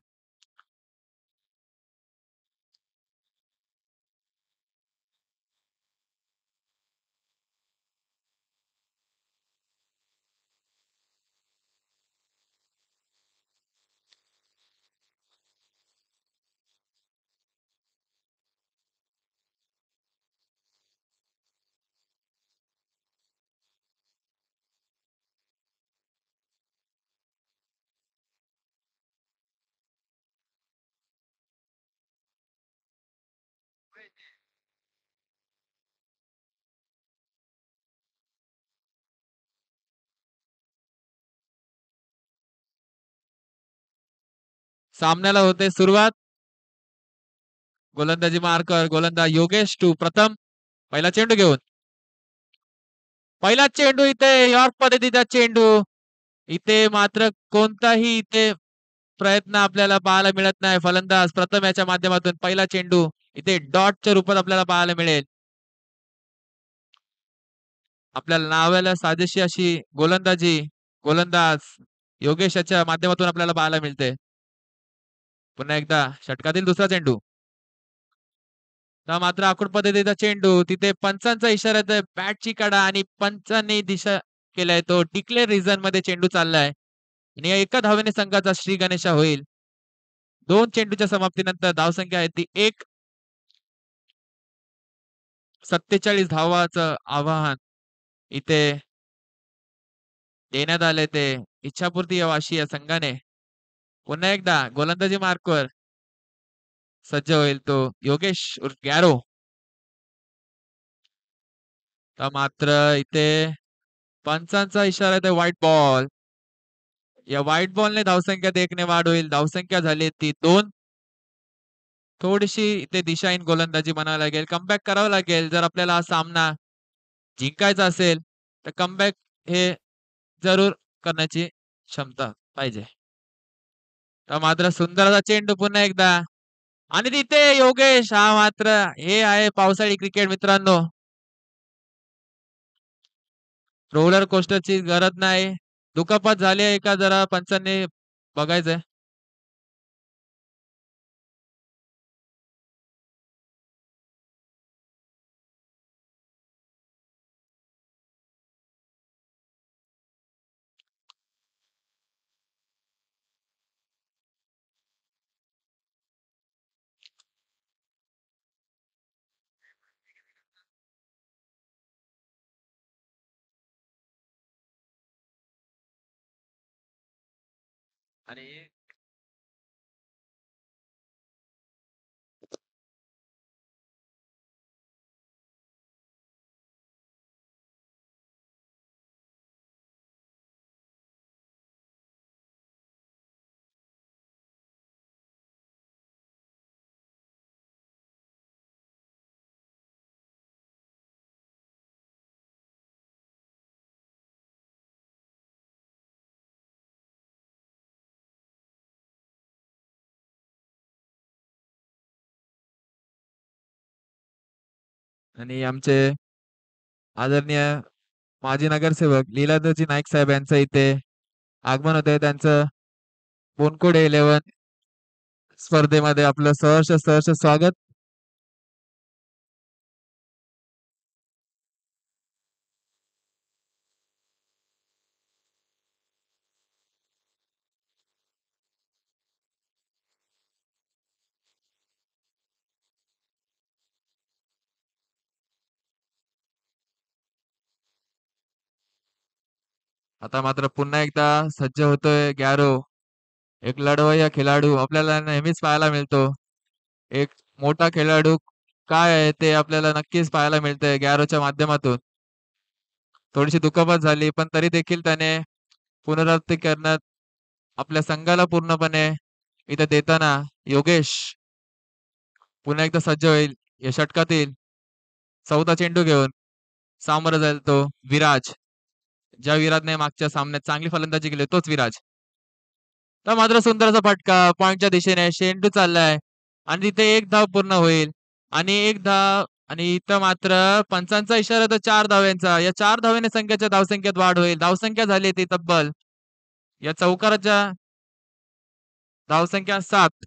सामन्याला होते सुरुवात. गोलंदाजी मार्कर गोलंदाज योगेश टू प्रथम. पहिला चेंडू घेऊन. पहिला चेंडू इथे यॉर्क पद्धतीचा चेंडू. इथे मात्र कोणताही इथे प्रयत्न आपल्याला पाहायला मिळत नाही. फलंदाज प्रथम याच्या माध्यमातून पहिला चेंडू इथे डॉटच्या रूपात आपल्याला पाहायला मिळेल. आपल्याला नावाला साजेशी अशी गोलंदाजी गोलंदाज योगेशाच्या माध्यमातून आपल्याला पाहायला मिळते. पुन्हा एकदा षटकातील दुसरा चेंडू. मात्र आखूड पद्धतीचा चेंडू. तिथे पंचांचा इशारा येतोय बॅटची कडा आणि पंचांनी दिशा केलाय तो डिक्लेअर रिझन मध्ये चेंडू चाललाय आणि या एका धावेने संघाचा श्री गणेशा होईल. 2 चेंडूच्या समाप्तीनंतर धावसंख्या आहे ती 1. 47 धावाचं आवाहन इथे देण्यात आले ते इच्छापूर्ती वाशी या संघाने. पुन्हा एकदा गोलंदाजी मार्कवर सज्ज होईल तो योगेश उर्फ गॅरो. मात्र इथे पंचांचा इशारा आहे व्हाईट बॉल. या व्हाईट बॉलने धावसंख्यात 1 ने वाढ होईल. धावसंख्या झाली ती 2. थोडीशी इथे दिशाहीन गोलंदाजी म्हणावं लागेल. कमबॅक करावं लागेल जर आपल्याला हा सामना जिंकायचा असेल तर कमबॅक हे जरूर करण्याची क्षमता पाहिजे. मात्र सुंदर असा चेंडू पुन्हा एकदा आणि तिथे योगेश हा मात्र हे आहे पावसाळी क्रिकेट मित्रांनो. रोलर कोस्टरची गरज नाही. दुखापत झाली आहे का जरा पंचांनी बघायचंय. आणि आणि आमचे आदरणीय माजी नगरसेवक लीलाधरजी नाईक साहेब यांचं इथे आगमन होते. त्यांचं बोनकोडे 11 स्पर्धेमध्ये आपलं सहर्ष स्वागत. आता मात्र पुन्हा एकदा सज्ज होतोय गॅरो. एक लढवय्या खेळाडू आपल्याला नेहमीच पाहायला मिळतो. एक मोठा खेळाडू काय आहे ते आपल्याला नक्कीच पाहायला मिळतंय गॅरोच्या माध्यमातून. थोडीशी दुखापत झाली पण तरी देखील त्याने पुनरावृत्ती करण्यात आपल्या संघाला पूर्णपणे इथे देताना योगेश पुन्हा एकदा सज्ज होईल. या षटकातील 4था चेंडू घेऊन सामोरं जाईल तो विराज. ज्या विराजने मागच्या सामन्यात चांगली फलंदाजी केली तोच विराज. तर मात्र सुंदर फटका पॉइंटच्या दिशेने चेंडू चाललाय आणि तिथे 1 धाव पूर्ण होईल आणि 1 धाव आणि इथं मात्र पंचांचा इशारा तर 4 धाव्यांचा. या 4 धाव्याने संघाच्या धावसंख्येत वाढ होईल. धावसंख्या झाली ती तब्बल या चौकाराच्या धावसंख्या 7.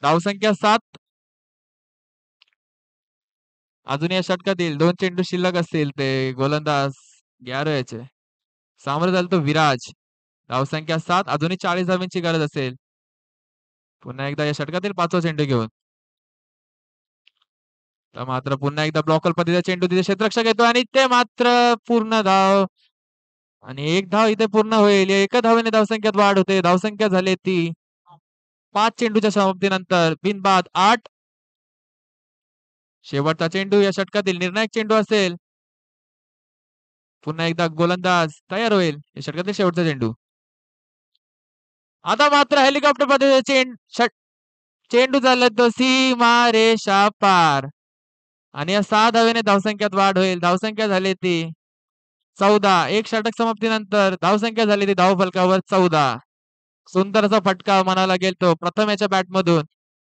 धावसंख्या 7. अजून या षटकातील 2 चेंडू शिल्लक असतील ते गोलंदाज गॅरो याचे. सामोरं झालं तो विराज. धावसंख्या 7. अजूनही 40 धावांची गरज असेल. पुन्हा एकदा या षटकातील 5वा चेंडू घेऊन. तर मात्र पुन्हा एकदा ब्लॉकर पद्धतीचा चेंडू तिथे क्षेत्ररक्षक येतो आणि ते मात्र पूर्ण धाव आणि 1 धाव इथे पूर्ण होईल. एका धावेने धावसंख्येत वाढ होते. धावसंख्या झाली ती 5 चेंडूच्या समाप्तीनंतर बिनबाद 8. शेवटचा चेंडू या षटकातील निर्णायक चेंडू असेल. पुन्हा एकदा गोलंदाज तयार होईल. या षटकातील शेवटचा चेंडू. आता मात्र हेलिकॉप्टर पद्धतीचे चेंडू चाललाय तो सीमा रेषा पार. आणि या 6 धावेने धावसंख्यात वाढ होईल. धावसंख्या झाली ती 14. एक षटक समाप्तीनंतर धावसंख्या झाली ती धावफलकावर 14. सुंदर असा फटका म्हणायला लागेल तो प्रथम याच्या बॅटमधून.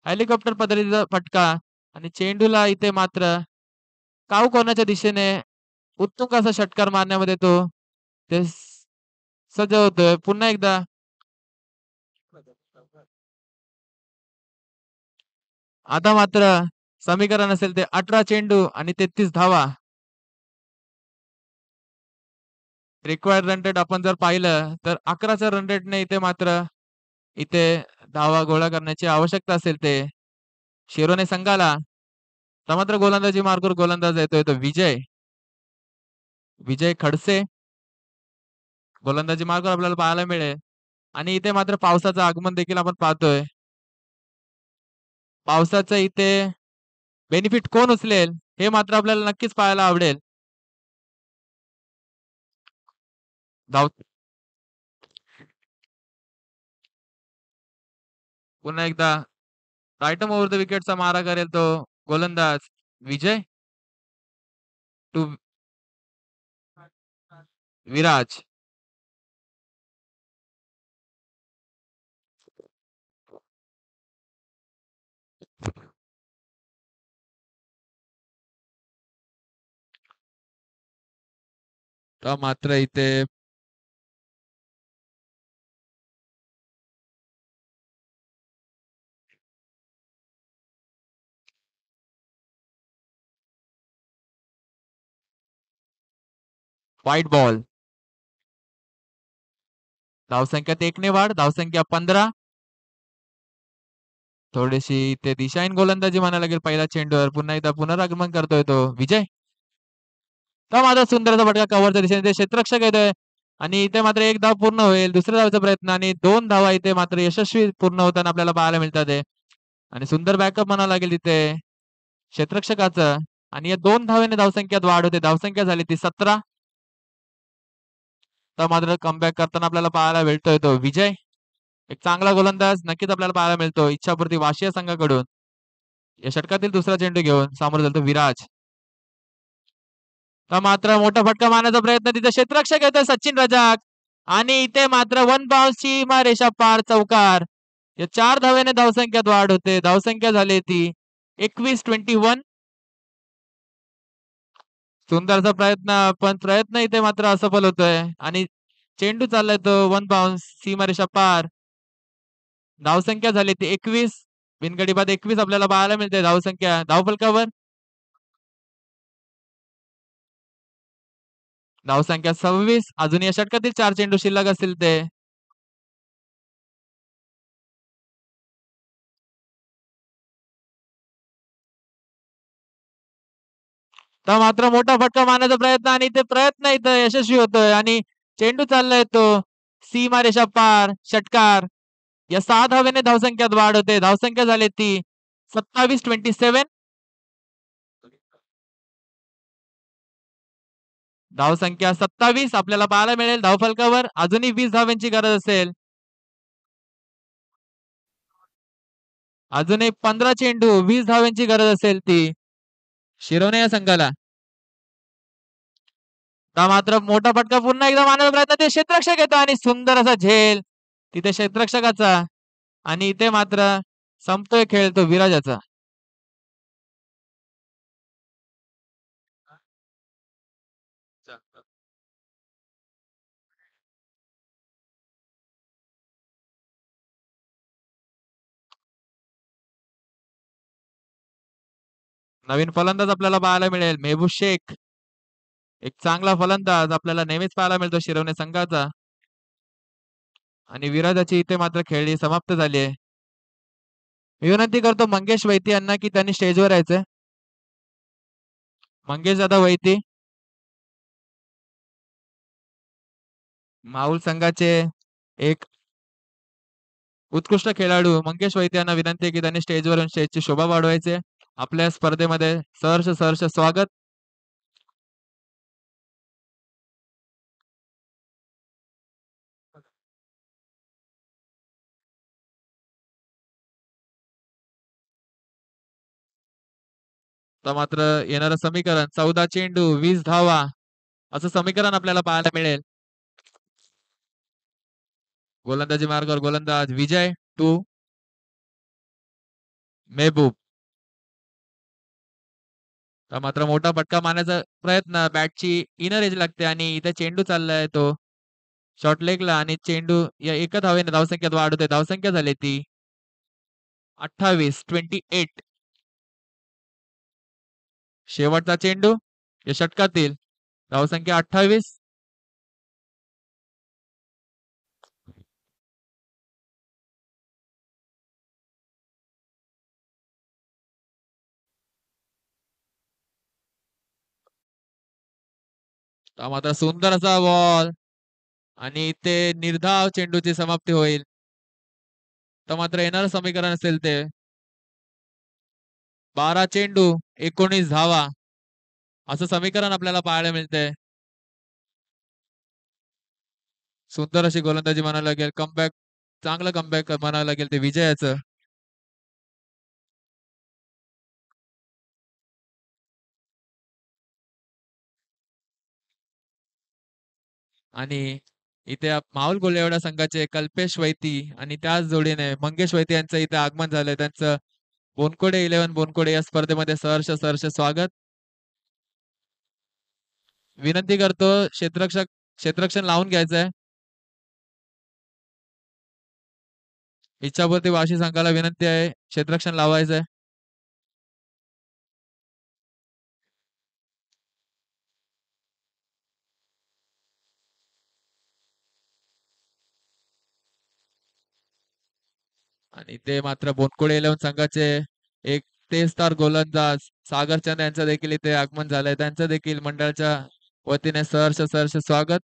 हेलिकॉप्टर पद्धतीचा फटका आणि चेंडूला इथे मात्र काऊ कोणाच्या दिशेने उत्तुंग असा षटकार मारण्यामध्ये तो ते सज्ज होतोय. पुन्हा एकदा आता मात्र समीकरण असेल ते 18 चेंडू आणि 33 धावा. रिक्वायर्ड रन रेट आपण जर पाहिलं तर 11च्या रन रेटने इथे धावा गोळा करण्याची आवश्यकता असेल ते शिरोने संघाला. तर मात्र गोलंदाजी मार्गावर गोलंदाज येतोय तो विजय खडसे. गोलंदाजी मार्गावर आपल्याला पाहायला मिळेल. आणि इथे मात्र पावसाचं आगमन देखील आपण पाहतोय. पावसाचं इथे बेनिफिट कोण उचलेल हे मात्र आपल्याला नक्कीच पाहायला आवडेल. धाव पुन्हा एकदा रायटम ओव्हर द विकेटचा मारा करेल तो गोलंदाज विजय टू विराज. तर मात्र इथे व्हाईट बॉल. धावसंख्यात 1 ने वाढ. धावसंख्या 15. थोडीशी इथे दिशाहीन गोलंदाजी म्हणायला लागेल पहिल्या चेंडूवर. पुन्हा एकदा पुनरागमन करतोय तो विजय. तर माझा सुंदरचा फटका कव्हरच्या दिशेने ते क्षेत्ररक्षक येतोय आणि इथे मात्र 1 धाव पूर्ण होईल. दुसऱ्या धावचा प्रयत्न आणि 2 धावा इथे मात्र यशस्वी पूर्ण होताना आपल्याला पाहायला मिळतात. आणि सुंदर बॅकअप म्हणावं लागेल तिथे क्षेत्ररक्षकाचं. आणि या 2 धावेने धावसंख्यात वाढ होते. धावसंख्या झाली ती 17. तर मात्र कमबॅक करताना आपल्याला पाहायला मिळतोय तो विजय. एक चांगला गोलंदाज नक्कीच आपल्याला पाहायला मिळतो इच्छापूर्ती वाशी या संघाकडून. या षटकातील दुसरा चेंडू घेऊन सामोरं जातो विराज. तर मात्र मोठा फटका मारण्याचा प्रयत्न तिथे क्षेत्ररक्षक येतोय सचिन रजाक. आणि इथे मात्र 1 बॉल सीमा रेषा पार चौकार. या 4 धावेने धावसंख्यात वाढ होते. धावसंख्या झाली ती 21-21. सुंदरचा प्रयत्न पण प्रयत्न इथे मात्र असफल होतोय आणि चेंडू चाललाय तो 1 बाउन्स सीमारेषा पार. धावसंख्या झाली ती 21. बिनगडी बाद 21 आपल्याला पाहायला मिळते धावसंख्या धावफलकावर. धावसंख्या 26. अजून या षटकातील 4 चेंडू शिल्लक असतील ते. तर मात्र मोठा फटका मारण्याचा प्रयत्न आणि ते प्रयत्न इथं यशस्वी होतोय आणि चेंडू चाललाय तो सीमारेषा पार षटकार. या 6 धावेने धावसंख्यात वाढ होते. धावसंख्या झाली ती 27-27. धावसंख्या 27 आपल्याला पाहायला मिळेल धावफलकावर. अजूनही 20 धावांची गरज असेल. अजूनही 15 चेंडू 20 धावांची गरज असेल ती शिरोने या संघाला. तर मात्र मोठा फटका पुन्हा एकदा मारण्याचा प्रयत्न ते क्षेत्ररक्षक येतो आणि सुंदर असा झेल तिथे क्षेत्ररक्षकाचा. आणि इथे मात्र संपतोय खेळ तो विराजाचा. नवीन फलंदाज आपल्याला पाहायला मिळेल मेहबूब शेख. एक चांगला फलंदाज आपल्याला नेहमीच पाहायला मिळतो शिरवणे संघाचा. आणि विराजाची इथे मात्र खेळी समाप्त झाली आहे. मी विनंती करतो मंगेश वैती यांना की त्यांनी स्टेजवर यायचंय. मंगेश दादा वैती माऊल संघाचे एक उत्कृष्ट खेळाडू मंगेश वैती यांना विनंती आहे की त्यांनी स्टेजवर येऊन स्टेजची शोभा वाढवायचे. आपल्या स्पर्धेमध्ये सहर्ष सहर्ष स्वागत. तर मात्र येणारं समीकरण 14 चेंडू 20 धावा असं समीकरण आपल्याला पाहायला मिळेल. गोलंदाजी मार्गावर गोलंदाज विजय टू मेहबूब. तर मात्र मोठा फटका मारण्याचा प्रयत्न, बॅटची इनर एज लागते आणि इथे चेंडू चाललाय तो शॉर्ट लेगला आणि चेंडू या एका धावेने धावसंख्येत वाढ होते. धावसंख्या झाली ती 28. शेवटचा चेंडू या षटकातील धावसंख्या 28. मात्र सुंदर असा बॉल आणि ते निर्धाव चेंडूची समाप्ती होईल. तर मात्र येणारं समीकरण असेल ते 12 चेंडू 19 धावा असं समीकरण आपल्याला पाहायला मिळते. सुंदर अशी गोलंदाजी म्हणायला लागेल, कमबॅक चांगलं कमबॅक म्हणावं लागेल ते विजयाचं. आणि इथे माहुल कोल्हेवाडा संघाचे कल्पेश वैती आणि त्याच जोडीने मंगेश वैती यांचं इथे आगमन झालंय. त्यांचं बोनकोडे 11 बोनकोडे या स्पर्धेमध्ये सहर्ष सहर्ष स्वागत. विनंती करतो क्षेत्ररक्षण लावून घ्यायचंय. इच्छापुरती वाशी संघाला विनंती आहे क्षेत्ररक्षण लावायचंय. आणि ते मात्र बोनकोडे 11 संघाचे एक तेजदार गोलंदाज सागरचंद यांचं देखील इथे आगमन झालंय. त्यांचं देखील मंडळाच्या वतीने सहर्ष सहर्ष स्वागत.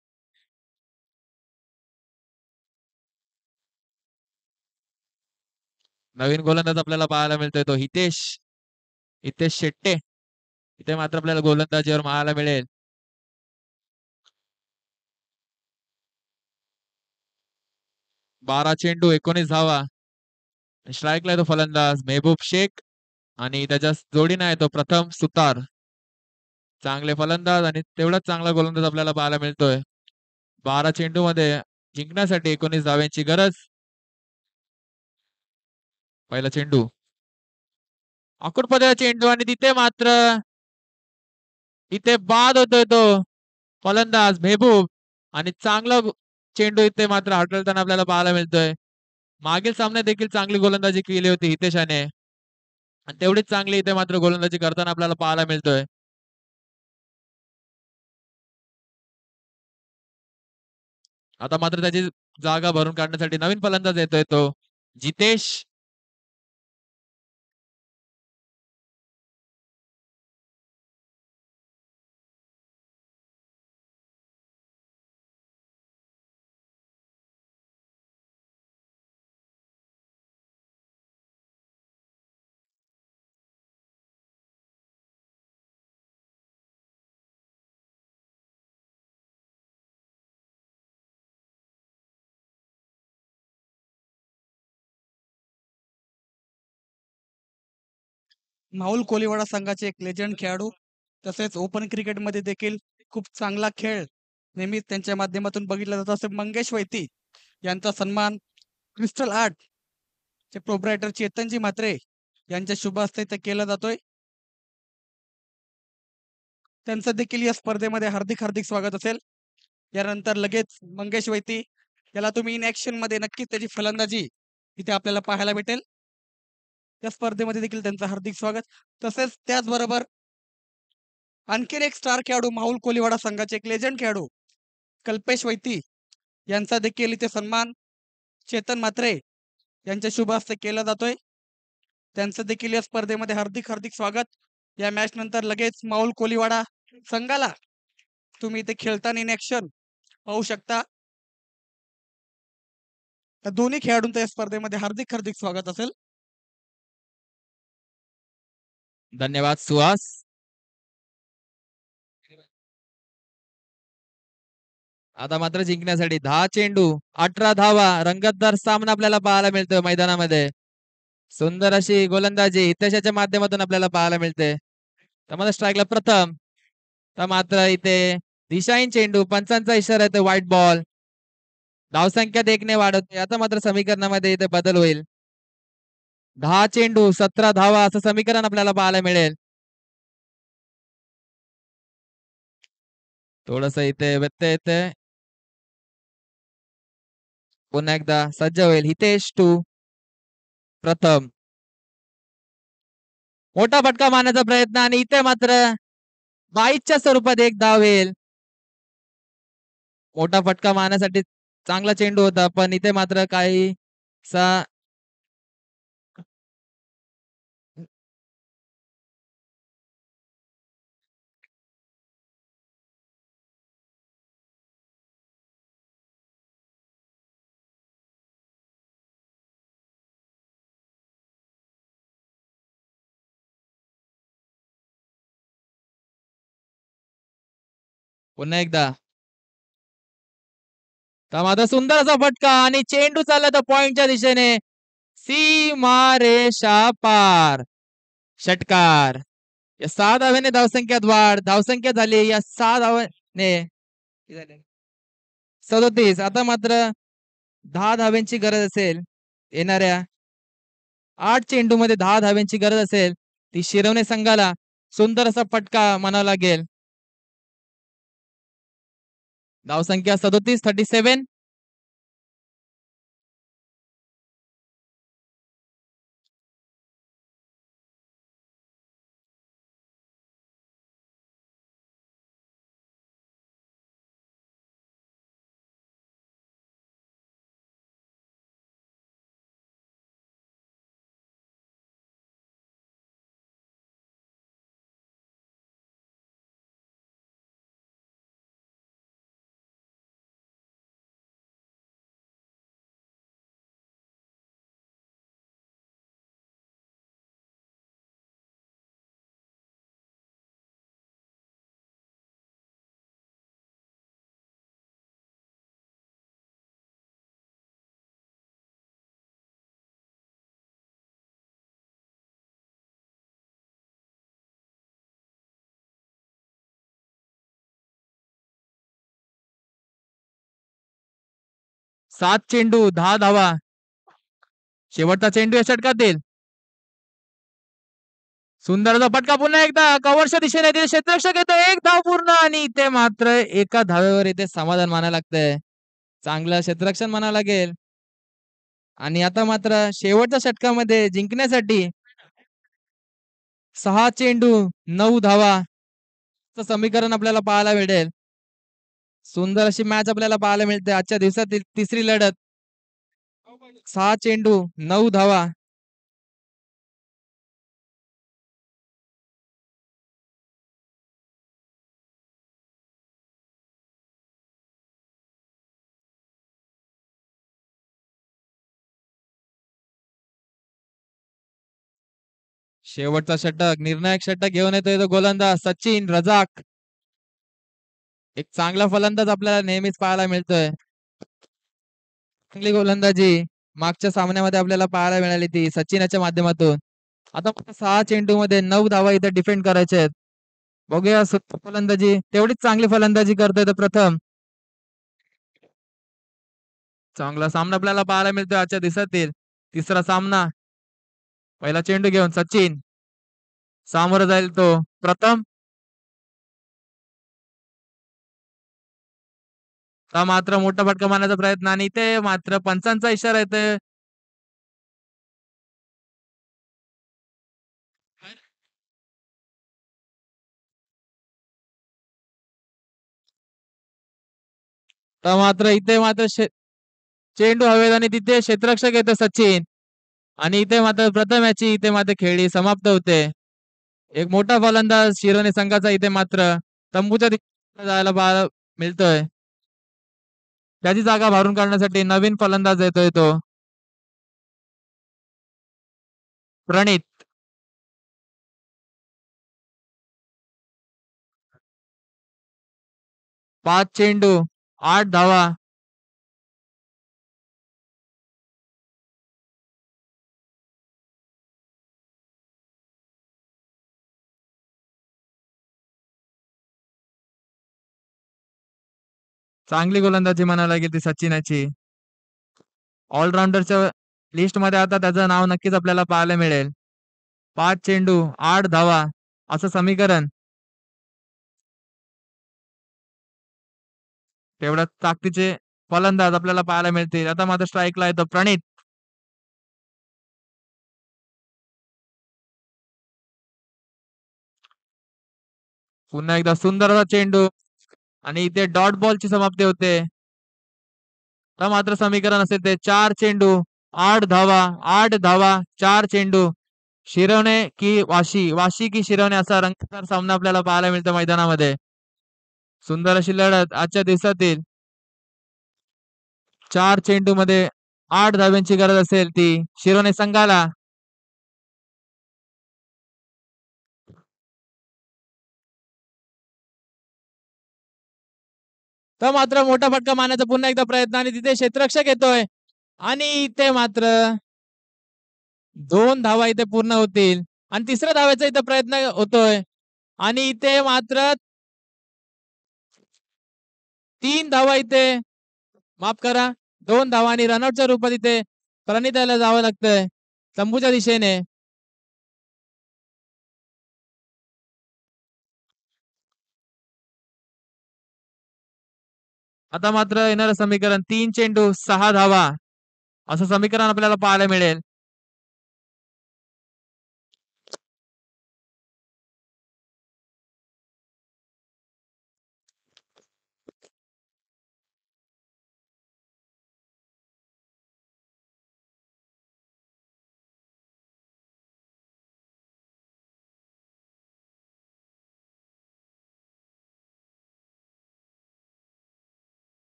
नवीन गोलंदाज आपल्याला पाहायला मिळतोय तो हितेश हितेश शेट्टे. इथे मात्र आपल्याला गोलंदाजीवर पाहायला मिळेल. 12 चेंडू 19 धावा. स्ट्राईकला आहे तो फलंदाज मेहबूब शेख आणि त्याच्या जोडीने आहे तो प्रथम सुतार. चांगले फलंदाज आणि तेवढाच चांगला गोलंदाज आपल्याला पाहायला मिळतोय. 12 चेंडू मध्ये जिंकण्यासाठी 19 धाव्यांची गरज. पहिला चेंडू आखूड पदाचा चेंडू आणि तिथे मात्र इथे बाद होतोय तो फलंदाज मेहबूब आणि चांगला चेंडू इथे मात्र हाताळताना आपल्याला पाहायला मिळतोय. मागील सामन्यात देखील चांगली गोलंदाजी केली होती हितेशाने आणि तेवढीच चांगली इथे मात्र गोलंदाजी करताना आपल्याला पाहायला मिळतोय. आता मात्र त्याची जागा भरून काढण्यासाठी नवीन फलंदाज येतोय तो जितेश. माहुल कोलीवाडा संघाचे एक लेजंड खेळाडू तसेच ओपन क्रिकेटमध्ये देखील खूप चांगला खेळ नेहमी त्यांच्या माध्यमातून बघितला जातो असे मंगेश वैती यांचा सन्मान क्रिस्टल आर्ट चे प्रोप्रायटर चेतनजी म्हात्रे यांच्या शुभ हस्ते इथे केला जातोय. त्यांचं देखील या स्पर्धेमध्ये हार्दिक हार्दिक स्वागत असेल. यानंतर लगेच मंगेश वैती याला तुम्ही इन ऍक्शन मध्ये नक्कीच त्याची फलंदाजी इथे आपल्याला पाहायला भेटेल. या स्पर्धेमध्ये देखील त्यांचं हार्दिक स्वागत. तसेच त्याचबरोबर आणखीन एक स्टार खेळाडू माहुल कोलीवाडा संघाचे एक लेजंड खेळाडू कल्पेश वैती यांचा देखील इथे सन्मान चेतन म्हात्रे यांच्या शुभ हस्ते केला जातोय. त्यांचं देखील या स्पर्धेमध्ये हार्दिक हार्दिक स्वागत. या मॅच नंतर लगेच माहुल कोलीवाडा संघाला तुम्ही इथे खेळताना इन ऍक्शन पाहू शकता. दोन्ही खेळाडूंचं या स्पर्धेमध्ये हार्दिक हार्दिक स्वागत असेल. धन्यवाद सुहास. आता मात्र जिंकण्यासाठी 10 चेंडू 18 धावा रंगतदार सामना आपल्याला पाहायला मिळतोय मैदानामध्ये. सुंदर अशी गोलंदाजी हितेशाच्या माध्यमातून आपल्याला पाहायला मिळते. त्यामध्ये स्ट्राईकला प्रथम. तर मात्र इथे दिशाहीन चेंडू पंचांचा इशारा येतो व्हाईट बॉल. धावसंख्या देखणे वाढवते. आता मात्र समीकरणामध्ये इथे बदल होईल. 10 चेंडू 17 धावा असं समीकरण आपल्याला पाहायला मिळेल. थोडस इथे व्यत्यय येते. पुन्हा एकदा सज्ज होईल हितेश टू प्रथम. मोठा फटका मारण्याचा प्रयत्न आणि इथे मात्र 22च्या स्वरूपात एक धाव येईल. मोठा फटका मारण्यासाठी चांगला चेंडू होता पण इथे मात्र काही पुन्हा एकदा मात्र सुंदर असा फटका आणि चेंडू चालला तर पॉइंटच्या दिशेने. सीमारेषा पार. षटकार. या 6 धावेने धावसंख्यात वाढ. धावसंख्या झाली या 6 धावेने 37. आता मात्र 10 धाव्यांची गरज असेल. येणाऱ्या 8 चेंडू मध्ये 10 धाव्यांची गरज असेल ती शिरवणे संघाला सुंदर असा फटका म्हणावा लागेल. धावसंख्या 37. सात चेंडू 10 धावा. शेवटचा चेंडू या षटकातील. सुंदरचा फटका पुन्हा एकदा कव्हरच्या दिशेने क्षेत्ररक्षक येतो. एक धाव पूर्ण आणि इथे मात्र एका धावेवर इथे समाधान मानायला लागतंय. चांगलं क्षेत्ररक्षण म्हणावं लागेल. आणि आता मात्र शेवटच्या षटकामध्ये जिंकण्यासाठी 6 चेंडू 9 धावा समीकरण आपल्याला पाहायला मिळेल. सुंदर अशी मॅच आपल्याला पाहायला मिळते आजच्या दिवसातील तिसरी लढत. 6 चेंडू 9 धावा. शेवटचा षटक निर्णायक षटक घेऊन येतोय तो गोलंदाज सचिन रजाक. एक चांगला फलंदाज आपल्याला नेहमीच पाहायला मिळतोय. चांगली गोलंदाजी मागच्या सामन्यामध्ये आपल्याला पाहायला मिळाली ती सचिनच्या माध्यमातून. आता 6 चेंडू मध्ये 9 धावा इथे डिफेंड करायचे आहेत. बघूया फलंदाजी तेवढीच चांगली फलंदाजी करतोय तो प्रथम. चांगला सामना आपल्याला पाहायला मिळतोय आजच्या दिवसातील तिसरा सामना. पहिला चेंडू घेऊन सचिन सामोरं जाईल तो प्रथम. मात्र मोठा फटका मारण्याचा प्रयत्न आणि इथे मात्र पंचांचा इशारा येतोय. मात्र इथे मात्र चेंडू हवेत आणि तिथे क्षेत्ररक्षक येतो सचिन आणि इथे मात्र प्रथम याची इथे मात्र खेळी समाप्त होते. एक मोठा फलंदाज शिरोने संघाचा इथे मात्र तंबूच्या दिशेने जायला पाहायला मिळतोय. त्याची जागा भरून काढण्यासाठी नवीन फलंदाज येतोय तो प्रणित. 5 चेंडू 8 धावा. चांगली गोलंदाजी म्हणायला लागेल ती सचिनाची. ऑलराऊंडरच्या लिस्ट मध्ये आता त्याचं नाव नक्कीच आपल्याला पाहायला मिळेल. 5 चेंडू 8 धावा असं समीकरण. तेवढ्या ताकदीचे फलंदाज आपल्याला पाहायला मिळतील. आता मात्र स्ट्राईकला येतो प्रणित. पुन्हा एकदा सुंदर असा चेंडू आणि इथे डॉट बॉलची समाप्ती होते. तर मात्र समीकरण असेल ते 4 चेंडू 8 धावा 8 धावा 4 चेंडू. शिरवणे की वाशी, वाशी की शिरवणे असा रंगतदार सामना आपल्याला पाहायला मिळतो मैदानामध्ये. सुंदर अशी लढत आजच्या दिवसातील. 4 चेंडू मध्ये 8 धाव्यांची गरज असेल ती शिरोने संघाला. तर मात्र मोठा फटका मारण्याचा पुन्हा एकदा प्रयत्न आणि तिथे क्षेत्ररक्षक येतोय आणि इथे मात्र 2 धावा इथे पूर्ण होतील आणि तिसऱ्या धावेचा इथे प्रयत्न होतोय आणि इथे मात्र 3 धावा इथे, माफ करा 2 धावा आणि रनआउटच्या रूपात इथे प्रणिताला जावं लागतंय तंबूच्या दिशेने. आता मात्र येणारं समीकरण 3 चेंडू 6 धावा असं समीकरण आपल्याला पाहायला मिळेल.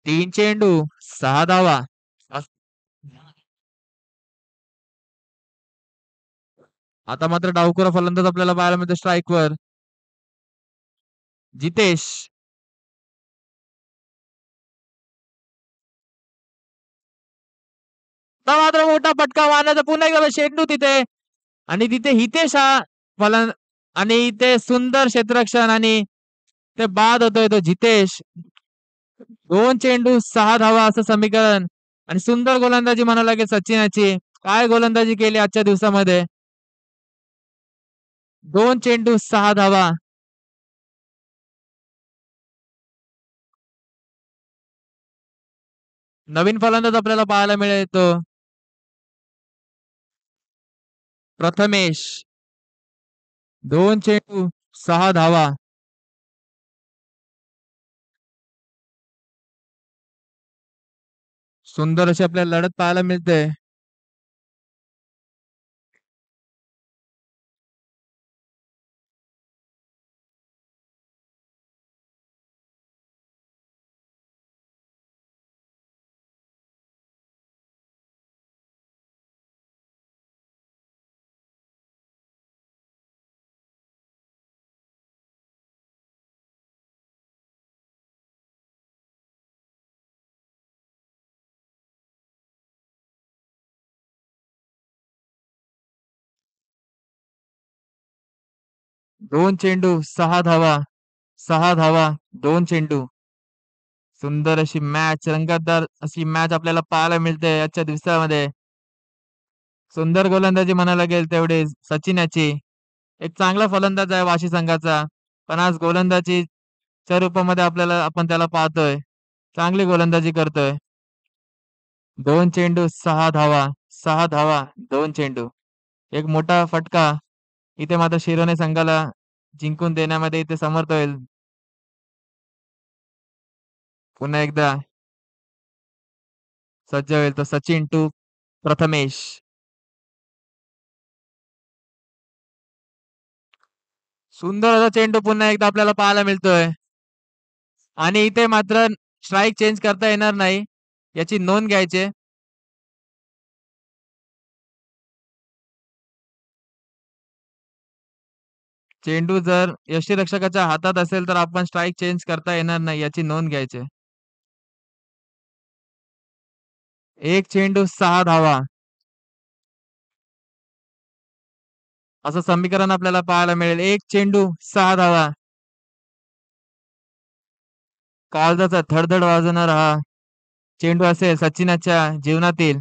तीन चेंडू 6 धावा. आता मात्र डावखुरा फलंदाज आपल्याला पाहायला मिळतो स्ट्राईकवर जितेश. तर मात्र मोठा फटका मारण्याचा पुन्हा एकदा चेंडू तिथे आणि तिथे हितेश हा फलन आणि इथे सुंदर क्षेत्ररक्षण आणि ते बाद होतोय तो जितेश. 2 चेंडू 6 धावा असं समीकरण आणि सुंदर गोलंदाजी म्हणावं लागेल सचिनाची. काय गोलंदाजी केली आजच्या दिवसामध्ये. 2 चेंडू 6 धावा. नवीन फलंदाज आपल्याला पाहायला मिळेल तो प्रथमेश. 2 चेंडू 6 धावा. सुंदर अशी आपल्याला लढत पाहायला मिळते. दोन चेंडू 6 धावा 6 धावा 2 चेंडू. सुंदर अशी मॅच, रंगतदार अशी मॅच आपल्याला पाहायला मिळते आजच्या दिवसामध्ये. सुंदर गोलंदाजी म्हणायला लागेल तेवढे सचिनाची. एक चांगला फलंदाज आहे वाशी संघाचा, पण आज गोलंदाजीच्या रूपामध्ये आपण त्याला पाहतोय. चांगली गोलंदाजी करतोय. 2 चेंडू 6 धावा 6 धावा 2 चेंडू. एक मोठा फटका इथे मात्र शिरोने संघाला जिंकून देण्यामध्ये इथे समर्थ होईल. पुन्हा एकदा सज्ज होईल तो सचिन टू प्रथमेश. सुंदर असा चेंडू पुन्हा एकदा आपल्याला पाहायला मिळतोय. आणि इथे मात्र स्ट्राईक चेंज करता येणार नाही याची नोंद घ्यायची. चेंडू जर यष्टीरक्षकाच्या हातात असेल तर आपण स्ट्राईक चेंज करता येणार नाही याची नोंद घ्यायची. एक चेंडू 6 धावा असं समीकरण आपल्याला पाहायला मिळेल. एक चेंडू 6 धावा. काळजाचा धडधड वाजवणारा हा चेंडू असेल सचिनच्या जीवनातील